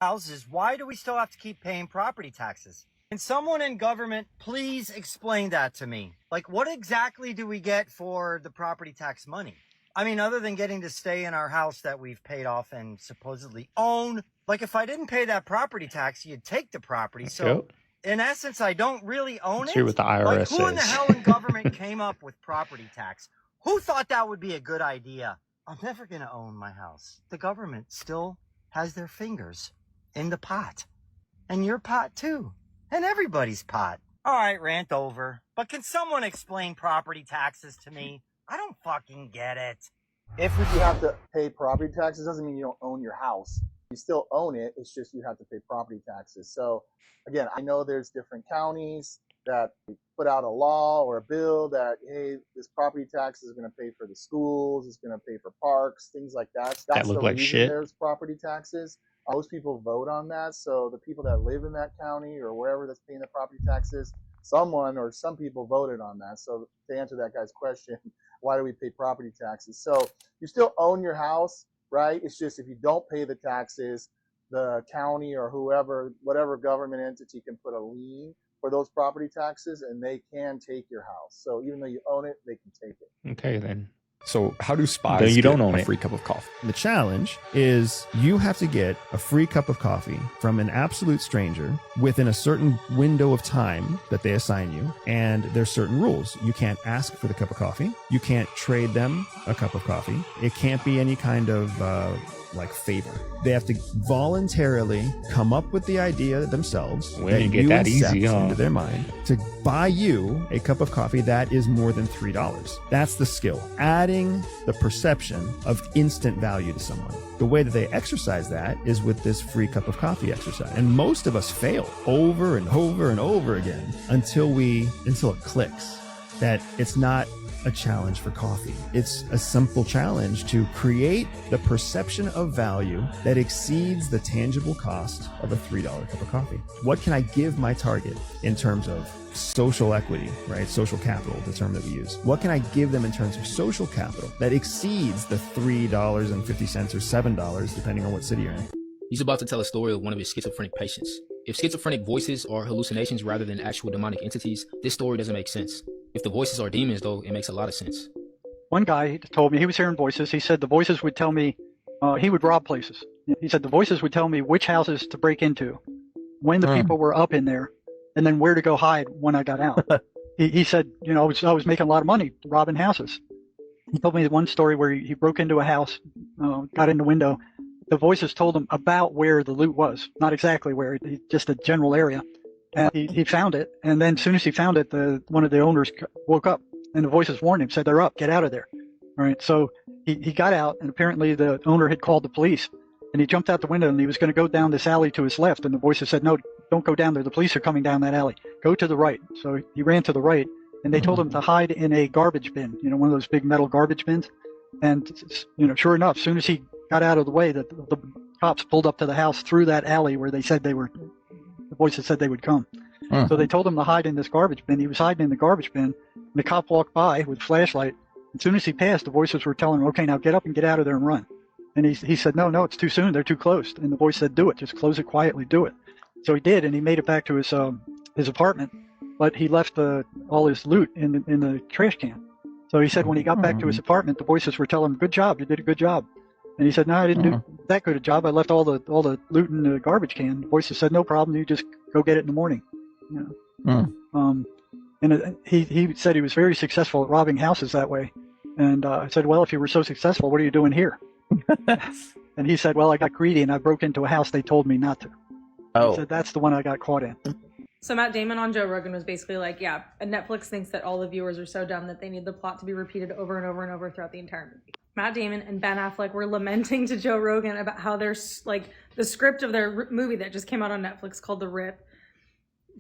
houses, why do we still have to keep paying property taxes? Can someone in government please explain that to me? Like, what exactly do we get for the property tax money? I mean, other than getting to stay in our house that we've paid off and supposedly own, like if I didn't pay that property tax, you'd take the property. So in essence, I don't really own Let's it. hear what the IRS Like who in the says. hell in government came up with property tax? Who thought that would be a good idea? I'm never going to own my house. The government still has their fingers in the pot. And your pot too. And everybody's pot. All right, rant over. But can someone explain property taxes to me? I don't fucking get it. If you have to pay property taxes, doesn't mean you don't own your house. You still own it. It's just you have to pay property taxes. So again, I know there's different counties that put out a law or a bill that, hey, this property tax is going to pay for the schools, it's going to pay for parks, things like that. That's the like reason shit. there's property taxes. Most people vote on that. So the people that live in that county or wherever that's paying the property taxes, someone or some people voted on that. So to answer that guy's question, why do we pay property taxes? So you still own your house, right? It's just if you don't pay the taxes, the county or whoever, whatever government entity can put a lien for those property taxes and they can take your house. So even though you own it, they can take it. Okay, then. So how do spies Then you get don't own a it. free cup of coffee? The challenge is you have to get a free cup of coffee from an absolute stranger within a certain window of time that they assign you. And there's certain rules. You can't ask for the cup of coffee. You can't trade them a cup of coffee. It can't be any kind of like favor. They have to voluntarily come up with the idea themselves We that didn't get you that accept easy, huh? into their mind to buy you a cup of coffee that is more than $3. That's the skill. Adding the perception of instant value to someone. The way that they exercise that is with this free cup of coffee exercise. And most of us fail over and over and over again until it clicks that it's not a challenge for coffee. It's a simple challenge to create the perception of value that exceeds the tangible cost of a $3 cup of coffee. What can I give my target in terms of social equity, right? Social capital, the term that we use. What can I give them in terms of social capital that exceeds the $3.50 or $7, depending on what city you're in? He's about to tell a story of one of his schizophrenic patients. If schizophrenic voices are hallucinations rather than actual demonic entities, this story doesn't make sense. If the voices are demons, though, it makes a lot of sense. One guy told me he was hearing voices. He said the voices would tell me he would rob places. He said the voices would tell me which houses to break into, when the people were up in there, and then where to go hide when I got out. He said, you know, I was making a lot of money robbing houses. He told me one story where he broke into a house, got in the window. The voices told him about where the loot was, not exactly where, just a general area. And he found it, and then as soon as he found it, one of the owners woke up, and the voices warned him, said, "They're up, get out of there." All right, so he got out, and apparently the owner had called the police, and he jumped out the window, and he was going to go down this alley to his left, and the voices said, "No, don't go down there. The police are coming down that alley. Go to the right." So he ran to the right, and they told him to hide in a garbage bin, you know, one of those big metal garbage bins. And, you know, sure enough, as soon as he got out of the way, the cops pulled up to the house through that alley where the voices said they would come. So they told him to hide in this garbage bin. He was hiding in the garbage bin, and the cop walked by with a flashlight. As soon as he passed, the voices were telling him, "Okay, now get up and get out of there and run." And he said, no, it's too soon. They're too close. And the voice said, "Do it. Just close it quietly. Do it." So he did, and he made it back to his apartment, but he left all his loot in the trash can. So he said when he got back to his apartment, the voices were telling him, "Good job. You did a good job." And he said, "No, I didn't do that good a job. I left all the loot in the garbage can." The voices said, "No problem. You just go get it in the morning." You know? And he said he was very successful at robbing houses that way. And I said, "Well, if you were so successful, what are you doing here?" And he said, "Well, I got greedy and I broke into a house they told me not to." He said, "That's the one I got caught in." So Matt Damon on Joe Rogan was basically like, yeah, Netflix thinks that all the viewers are so dumb that they need the plot to be repeated over and over and over throughout the entire movie. Matt Damon and Ben Affleck were lamenting to Joe Rogan about how there's like the script of their movie that just came out on Netflix called The Rip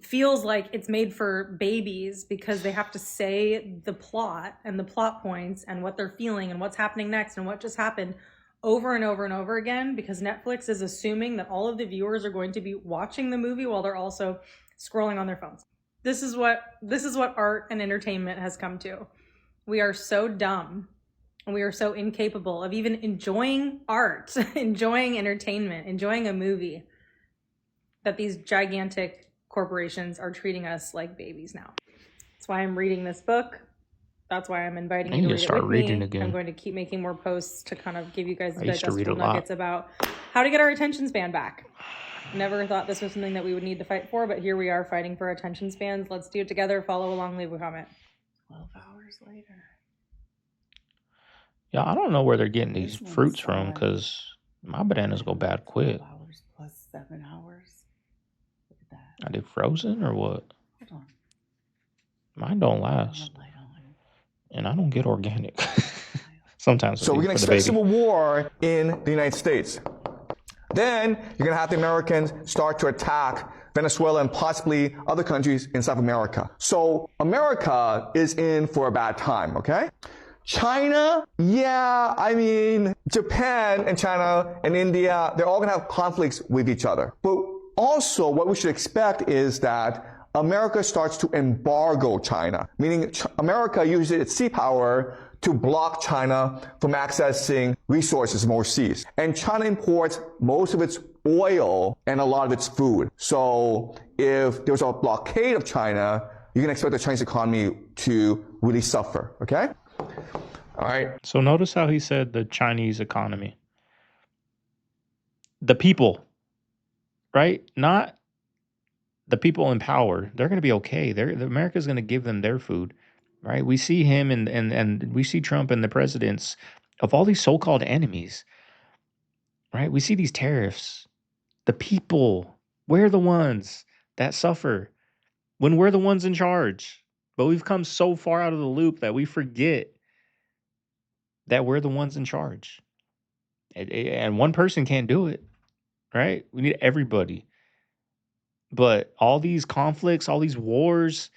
feels like it's made for babies because they have to say the plot and the plot points and what they're feeling and what's happening next and what just happened over and over and over again because Netflix is assuming that all of the viewers are going to be watching the movie while they're also scrolling on their phones. This is what art and entertainment has come to. We are so dumb and we are so incapable of even enjoying art, enjoying entertainment, enjoying a movie, that these gigantic corporations are treating us like babies now. That's why I'm reading this book That's why I'm inviting I you need to to read it start with reading me. again. I'm going to keep making more posts to kind of give you guys I used to read digestible a lot. nuggets about how to get our attention span back. Never thought this was something that we would need to fight for, but here we are fighting for attention spans. Let's do it together. Follow along, leave a comment. 12 hours later. Yeah, I don't know where they're getting these This one's fruits from on because my bananas go bad quick. 12 hours plus 7 hours. Look at that. Are they frozen or what? Hold on. Mine don't last. And I don't get organic. Sometimes I So do we're going to for the expect baby. civil war in the United States. Then you're going to have the Americans start to attack Venezuela and possibly other countries in South America. So America is in for a bad time, okay? China, yeah, I mean, Japan and China and India, they're all going to have conflicts with each other. But also what we should expect is that America starts to embargo China, meaning America uses its sea power to block China from accessing resources from overseas. And China imports most of its oil and a lot of its food. So if there's a blockade of China, you can expect the Chinese economy to really suffer, okay? All right. So notice how he said the Chinese economy. The people, right? Not the people in power. They're going to be okay. America's going to give them their food, right? We see him and we see Trump and the presidents of all these so-called enemies, right? We see these tariffs. The people, we're the ones that suffer when we're the ones in charge. But we've come so far out of the loop that we forget that we're the ones in charge. And one person can't do it, right? We need everybody. But all these conflicts, all these wars,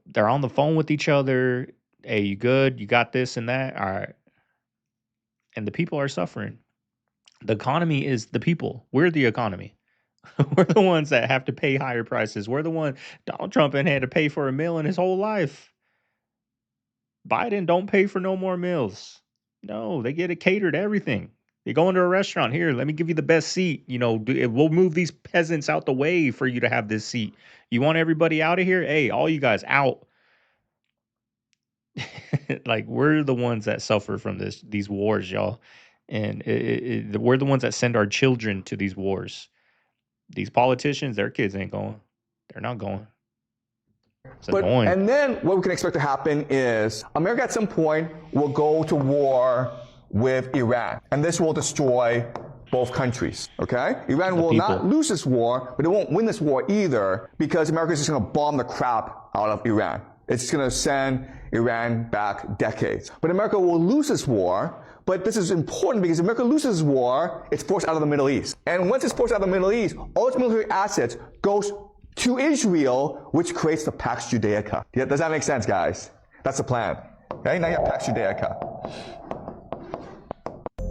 they're on the phone with each other. Hey, you good? You got this and that? All right. And the people are suffering. The economy is the people. We're the economy. We're the ones that have to pay higher prices. We're the one Donald Trump ain't had to pay for a meal in his whole life. Biden don't pay for no more meals. No, they get it catered, everything. You go into a restaurant, here, let me give you the best seat. You know, we'll move these peasants out the way for you to have this seat. You want everybody out of here? Hey, all you guys out. Like, we're the ones that suffer from these wars, y'all. And we're the ones that send our children to these wars. These politicians, their kids ain't going. They're not going. It's annoying. And then what we can expect to happen is America at some point will go to war with Iran. And this will destroy both countries, okay? Iran will not lose this war, but it won't win this war either because America is just going to bomb the crap out of Iran. It's going to send Iran back decades. But America will lose this war. But this is important because if America loses this war, it's forced out of the Middle East. And once it's forced out of the Middle East, all its military assets goes to Israel, which creates the Pax Judaica. Does that make sense, guys? That's the plan. Okay, now you have Pax Judaica.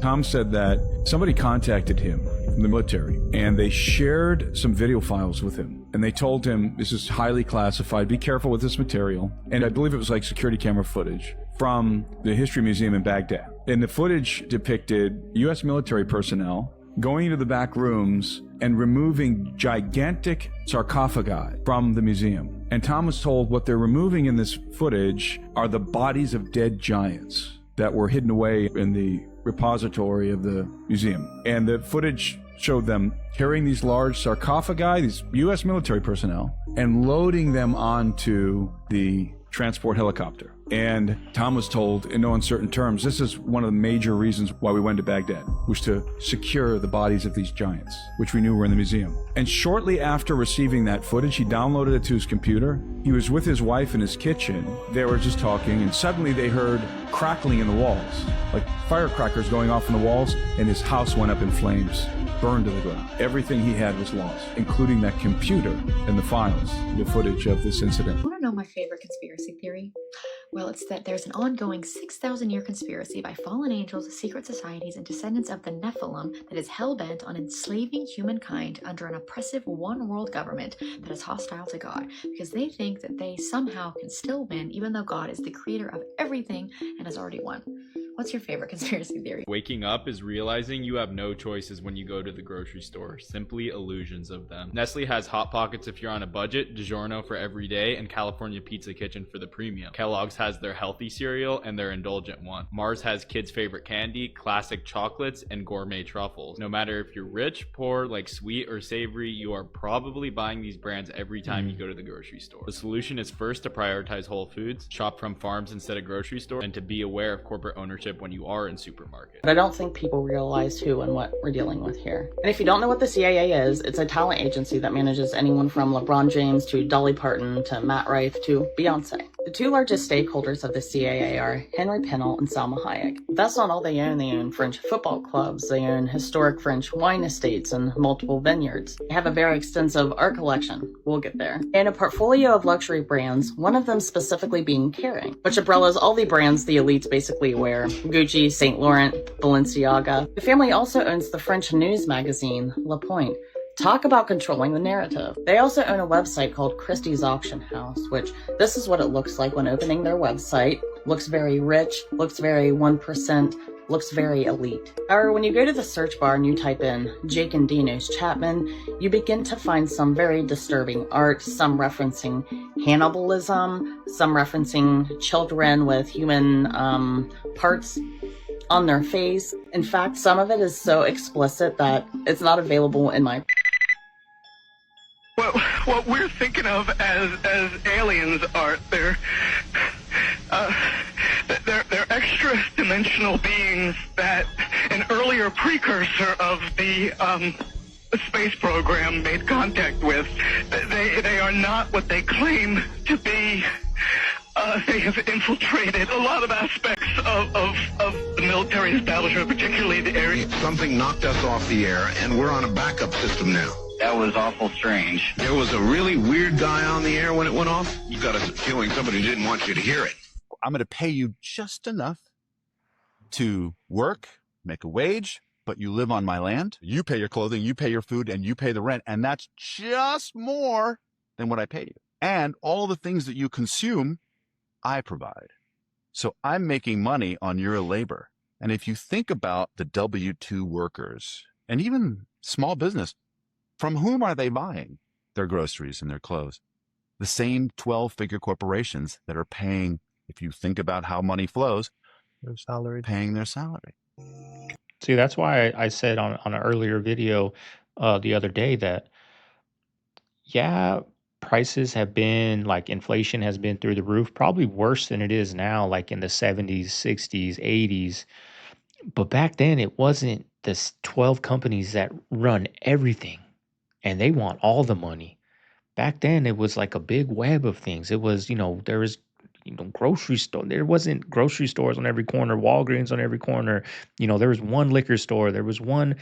Tom said that somebody contacted him from the military and they shared some video files with him. And they told him, this is highly classified, be careful with this material. And I believe it was like security camera footage from the History Museum in Baghdad. And the footage depicted U.S. military personnel going into the back rooms and removing gigantic sarcophagi from the museum. And Tom was told what they're removing in this footage are the bodies of dead giants that were hidden away in the repository of the museum. And the footage showed them carrying these large sarcophagi, these U.S. military personnel, and loading them onto the transport helicopter. And Tom was told in no uncertain terms, this is one of the major reasons why we went to Baghdad, was to secure the bodies of these giants, which we knew were in the museum. And shortly after receiving that footage, he downloaded it to his computer. He was with his wife in his kitchen. They were just talking, and suddenly they heard crackling in the walls, like firecrackers going off in the walls, and his house went up in flames, burned to the ground. Everything he had was lost, including that computer and the files, the footage of this incident. Want to know my favorite conspiracy theory? Well, it's that there's an ongoing 6,000-year conspiracy by fallen angels, secret societies, and descendants of the Nephilim that is hell-bent on enslaving humankind under an oppressive one-world government that is hostile to God, because they think that they somehow can still win even though God is the creator of everything and has already won. What's your favorite conspiracy theory? Waking up is realizing you have no choices when you go to the grocery store. Simply illusions of them. Nestle has Hot Pockets if you're on a budget, DiGiorno for every day, and California Pizza Kitchen for the premium. Kellogg's has their healthy cereal and their indulgent one. Mars has kids' favorite candy, classic chocolates, and gourmet truffles. No matter if you're rich, poor, like sweet or savory, you are probably buying these brands every time you go to the grocery store. The solution is first to prioritize whole foods, shop from farms instead of grocery stores, and to be aware of corporate ownership when you are in supermarkets. But I don't think people realize who and what we're dealing with here. And if you don't know what the CIA is, it's a talent agency that manages anyone from LeBron James to Dolly Parton to Matt Rife to Beyonce. The two largest stakeholders of the CIA are Henry Pennell and Salma Hayek. That's not all they own. They own French football clubs, they own historic French wine estates and multiple vineyards. They have a very extensive art collection. We'll get there. And a portfolio of luxury brands, one of them specifically being Kering, which umbrellas all the brands the elites basically wear. Gucci, Saint Laurent, Balenciaga. The family also owns the French news magazine Le Point. Talk about controlling the narrative. They also own a website called Christie's Auction House, which this is what it looks like when opening their website. Looks very rich, looks very 1%, looks very elite. However, when you go to the search bar and you type in Jake and Dino's Chapman, you begin to find some very disturbing art, some referencing cannibalism, some referencing children with human parts on their face. In fact, some of it is so explicit that it's not available in my... What we're thinking of as aliens are they're extra-dimensional beings that an earlier precursor of the space program made contact with. They are not what they claim to be. They have infiltrated a lot of aspects of the military establishment, particularly the area. Something knocked us off the air, and we're on a backup system now. That was awful strange. There was a really weird guy on the air when it went off. You got a feeling somebody didn't want you to hear it. I'm going to pay you just enough to work, make a wage, but you live on my land. You pay your clothing, you pay your food, and you pay the rent. And that's just more than what I pay you. And all the things that you consume, I provide. So I'm making money on your labor. And if you think about the W-2 workers and even small business, from whom are they buying their groceries and their clothes? The same 12-figure corporations that are paying, if you think about how money flows, their salary, paying their salary. See, that's why I said on an earlier video the other day that, yeah, prices have been, like, inflation has been through the roof, probably worse than it is now, like in the 70s, 60s, 80s. But back then, it wasn't the 12 companies that run everything, and they want all the money. Back then, it was like a big web of things. It was, there was, grocery store. There wasn't grocery stores on every corner, Walgreens on every corner. There was one liquor store. There was one,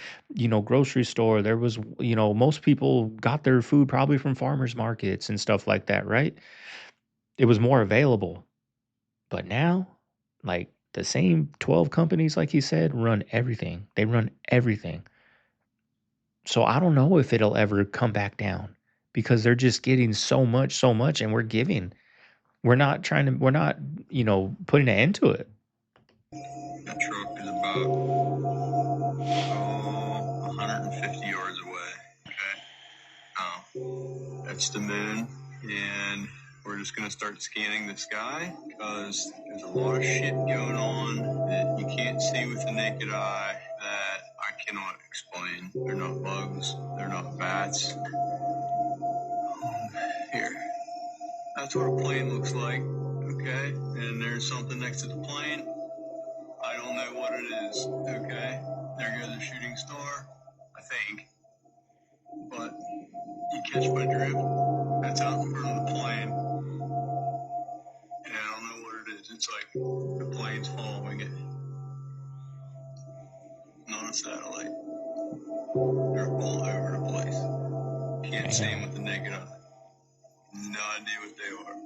grocery store. There was, most people got their food probably from farmers markets and stuff like that, right? It was more available. But now, like, the same 12 companies, like he said, run everything. They run everything. So I don't know if it'll ever come back down because they're just getting so much, and we're giving. We're not, putting an end to it. The truck is about 150 yards away. Okay. That's the moon, and we're just gonna start scanning the sky because there's a lot of shit going on that you can't see with the naked eye that I cannot explain. They're not bugs, they're not bats. Here. That's what a plane looks like, okay? And there's something next to the plane. I don't know what it is, okay? There goes a shooting star, I think. But you catch my drift? That's out in front of the plane. And I don't know what it is. It's like the plane's following it. Not a satellite. They're all over the place. Can't see them with the naked eye. No idea what they are.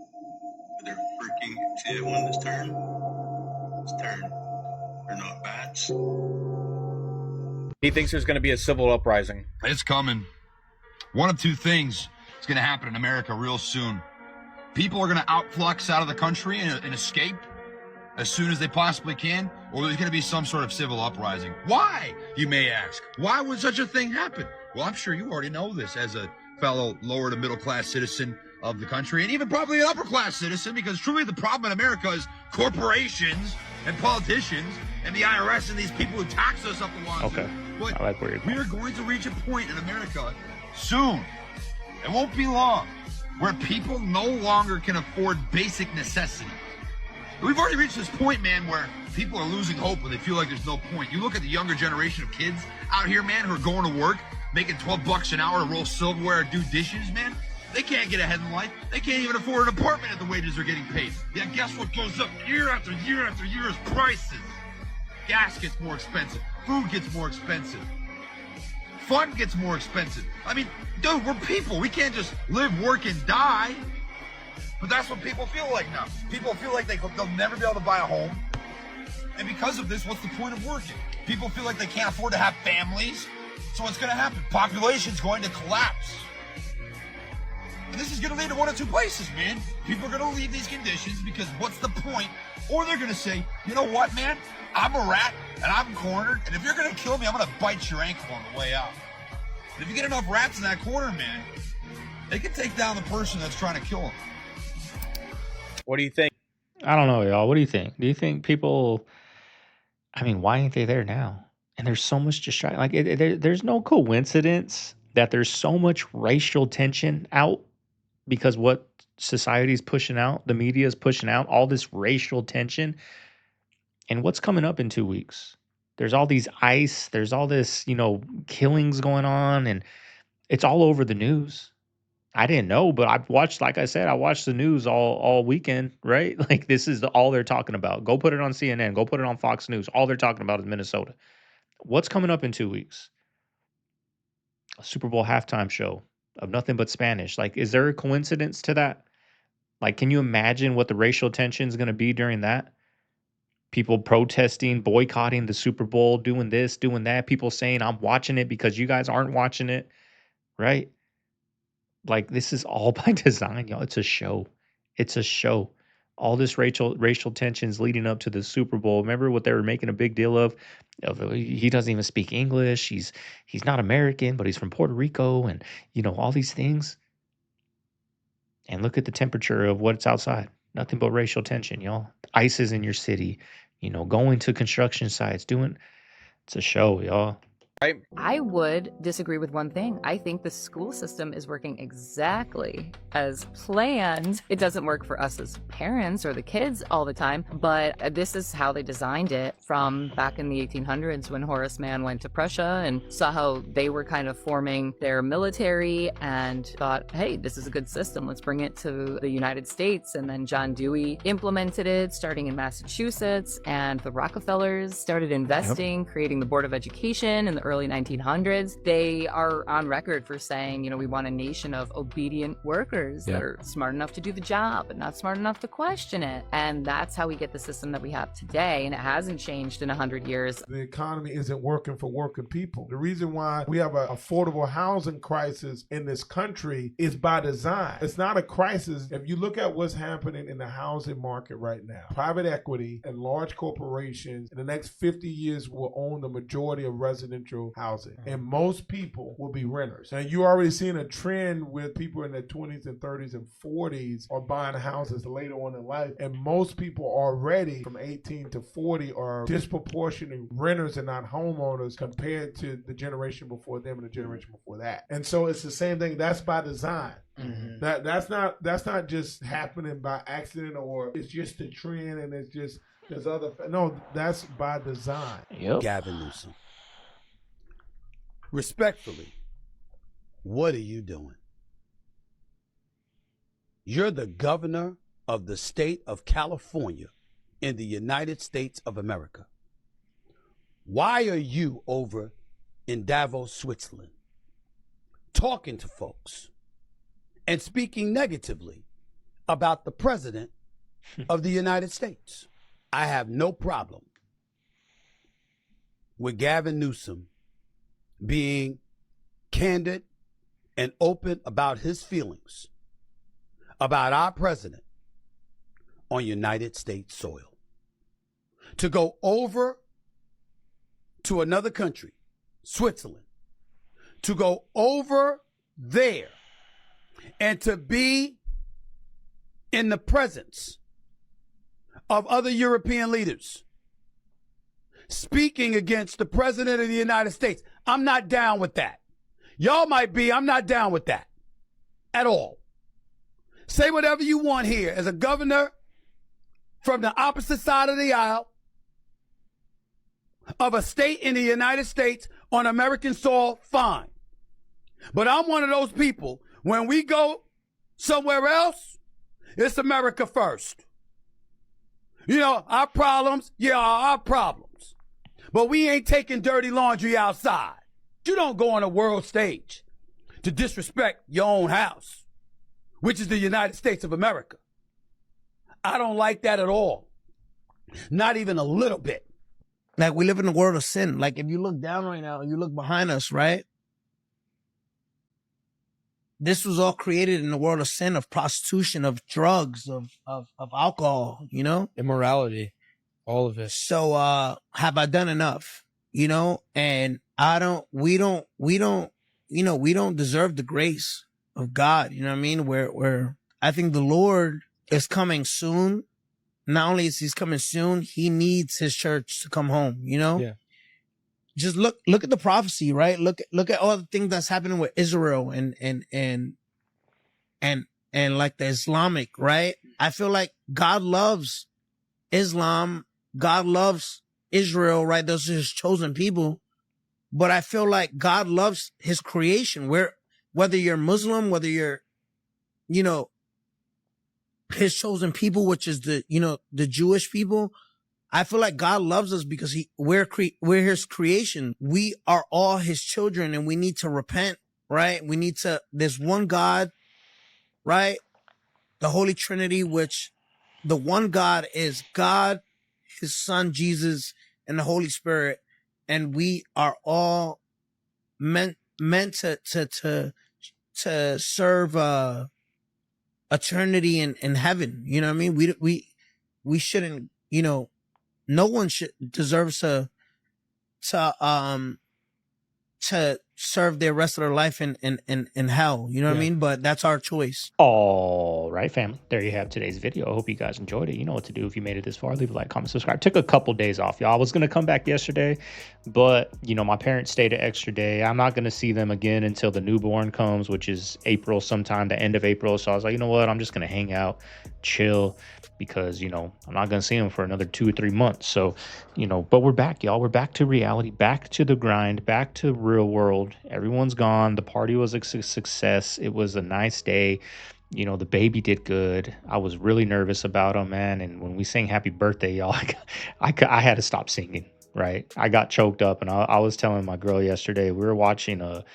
But they're freaking... See that one that's turned? It's turned. They're not bats. He thinks there's going to be a civil uprising. It's coming. One of two things is going to happen in America real soon. People are going to outflux out of the country and escape, as soon as they possibly can, or there's going to be some sort of civil uprising. Why, you may ask? Why would such a thing happen? Well, I'm sure you already know this as a fellow lower to middle class citizen of the country, and even probably an upper class citizen, because truly the problem in America is corporations and politicians and the IRS and these people who tax us up the wazoo. Okay. But I like where you're we are going to reach a point in America soon, it won't be long, where people no longer can afford basic necessities. We've already reached this point, man, where people are losing hope when they feel like there's no point. You look at the younger generation of kids out here, man, who are going to work, making $12 an hour to roll silverware or do dishes, man. They can't get ahead in life. They can't even afford an apartment at the wages they're getting paid. Yeah, guess what goes up year after year after year is prices. Gas gets more expensive. Food gets more expensive. Fun gets more expensive. I mean, dude, we're people. We can't just live, work, and die. But that's what people feel like now. People feel like they'll never be able to buy a home. And because of this, what's the point of working? People feel like they can't afford to have families. So what's going to happen? Population's going to collapse. And this is going to lead to one of two places, man. People are going to leave these conditions because what's the point? Or they're going to say, you know what, man? I'm a rat and I'm cornered. And if you're going to kill me, I'm going to bite your ankle on the way out. And if you get enough rats in that corner, man, they can take down the person that's trying to kill them. What do you think? I don't know, y'all. What do you think? Do you think people? I mean, why ain't they there now? And there's so much distraction. Like, there's no coincidence that there's so much racial tension out because what society's pushing out, the media is pushing out all this racial tension. And what's coming up in 2 weeks? There's all these ICE. There's all this, killings going on, and it's all over the news. I didn't know, but I've watched, like I said, I watched the news all weekend, right? Like, this is all they're talking about. Go put it on CNN. Go put it on Fox News. All they're talking about is Minnesota. What's coming up in 2 weeks? A Super Bowl halftime show of nothing but Spanish. Like, is there a coincidence to that? Like, can you imagine what the racial tension is going to be during that? People protesting, boycotting the Super Bowl, doing this, doing that. People saying, I'm watching it because you guys aren't watching it, right? Like, this is all by design, y'all. It's a show. It's a show. All this racial tensions leading up to the Super Bowl. Remember what they were making a big deal of he doesn't even speak English. He's not American, but he's from Puerto Rico, and all these things. And look at the temperature of what's outside. Nothing but racial tension, y'all. ICE is in your city. Going to construction sites, it's a show, y'all. I would disagree with one thing. I think the school system is working exactly as planned. It doesn't work for us as parents or the kids all the time, but this is how they designed it from back in the 1800s when Horace Mann went to Prussia and saw how they were kind of forming their military and thought, hey, this is a good system. Let's bring it to the United States. And then John Dewey implemented it starting in Massachusetts, and the Rockefellers started investing, creating the Board of Education in the early 1900s. They are on record for saying, we want a nation of obedient workers that are smart enough to do the job but not smart enough to question it. And that's how we get the system that we have today. And it hasn't changed in 100 years. The economy isn't working for working people. The reason why we have an affordable housing crisis in this country is by design. It's not a crisis. If you look at what's happening in the housing market right now, private equity and large corporations in the next 50 years will own the majority of residential housing, and most people will be renters. And you're already seeing a trend with people in their 20s and 30s and 40s are buying houses later on in life, and most people already from 18 to 40 are disproportionate renters and not homeowners compared to the generation before them and the generation before that. And so it's the same thing. That's by design. Mm-hmm. That's not just happening by accident, or it's just a trend and it's just there's other. No, that's by design. Yep. Gavin Newsom. Respectfully, what are you doing? You're the governor of the state of California in the United States of America. Why are you over in Davos, Switzerland, talking to folks and speaking negatively about the president of the United States? I have no problem with Gavin Newsom being candid and open about his feelings about our president on United States soil. to go over to another country, Switzerland, to go over there and to be in the presence of other European leaders speaking against the president of the United States. I'm not down with that. Y'all might be. I'm not down with that at all. Say whatever you want here as a governor from the opposite side of the aisle of a state in the United States on American soil, fine. But I'm one of those people, when we go somewhere else, it's America first. You know, our problems, our problems. But we ain't taking dirty laundry outside. You don't go on a world stage to disrespect your own house, which is the United States of America. I don't like that at all. Not even a little bit. Like, we live in a world of sin. Like, if you look down right now, you look behind us, right? This was all created in the world of sin, of prostitution, of drugs, of alcohol, you know? Immorality, all of it. So, have I done enough? You know, and we don't deserve the grace of God. You know what I mean? Where I think the Lord is coming soon. Not only is he's coming soon, he needs his church to come home, you know? Yeah. Just look at the prophecy, right? Look at all the things that's happening with Israel and like the Islamic, right? I feel like God loves Islam. God loves Israel, right? Those are his chosen people. But I feel like God loves his creation, whether you're Muslim, whether you're, his chosen people, which is the Jewish people. I feel like God loves us because we're his creation. We are all his children, and we need to repent, right? There's one God, right? The Holy Trinity, which the one God is God, his son, Jesus, and the Holy Spirit. And we are all meant to serve, eternity in heaven. You know what I mean? We shouldn't, no one deserves to serve their rest of their life in hell. You know what I mean? But that's our choice. All right, family. There you have today's video. I hope you guys enjoyed it. You know what to do if you made it this far. Leave a like, comment, subscribe. Took a couple days off, y'all. I was going to come back yesterday, but, my parents stayed an extra day. I'm not going to see them again until the newborn comes, which is April sometime, the end of April. So I was like, you know what? I'm just going to hang out, chill, because, I'm not going to see them for another 2 or 3 months. So, but we're back, y'all. We're back to reality, back to the grind, back to real world. Everyone's gone. The party was a success. It was a nice day. The baby did good. I was really nervous about him, man. And when we sang happy birthday, y'all, I had to stop singing, right? I got choked up. And I was telling my girl yesterday, we were watching a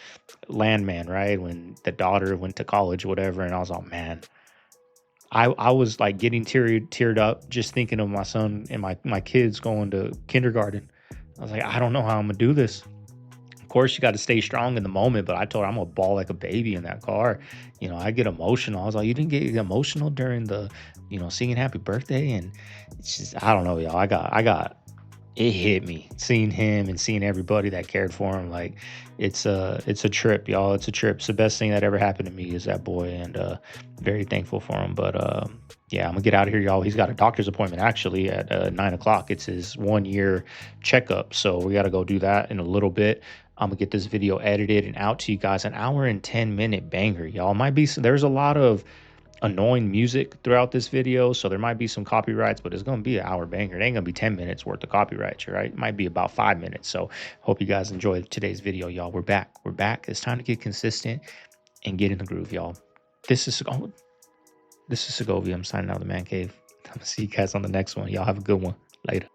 Landman, right? When the daughter went to college or whatever. And I was like, man, I was like getting teared up just thinking of my son and my kids going to kindergarten. I was like, I don't know how I'm going to do this. Of course, you got to stay strong in the moment, but I told her I'm going to bawl like a baby in that car. I get emotional. I was like, you didn't get emotional during the, singing happy birthday? And it's just, I don't know, y'all. It hit me seeing him and seeing everybody that cared for him. Like, it's a trip, y'all. It's a trip. It's the best thing that ever happened to me is that boy, and very thankful for him. But yeah, I'm gonna get out of here, y'all. He's got a doctor's appointment actually at 9:00. It's his 1-year checkup, so we got to go do that in a little bit. I'm gonna get this video edited and out to you guys. An hour and 10-minute banger, y'all. There's a lot of annoying music throughout this video, so there might be some copyrights, but it's gonna be an hour banger. It ain't gonna be 10 minutes worth of copyrights, right? It might be about 5 minutes. So hope you guys enjoyed today's video, y'all. We're back. It's time to get consistent and get in the groove, y'all. This is Segovia. I'm signing out of the man cave. I'm gonna see you guys on the next one. Y'all have a good one. Later.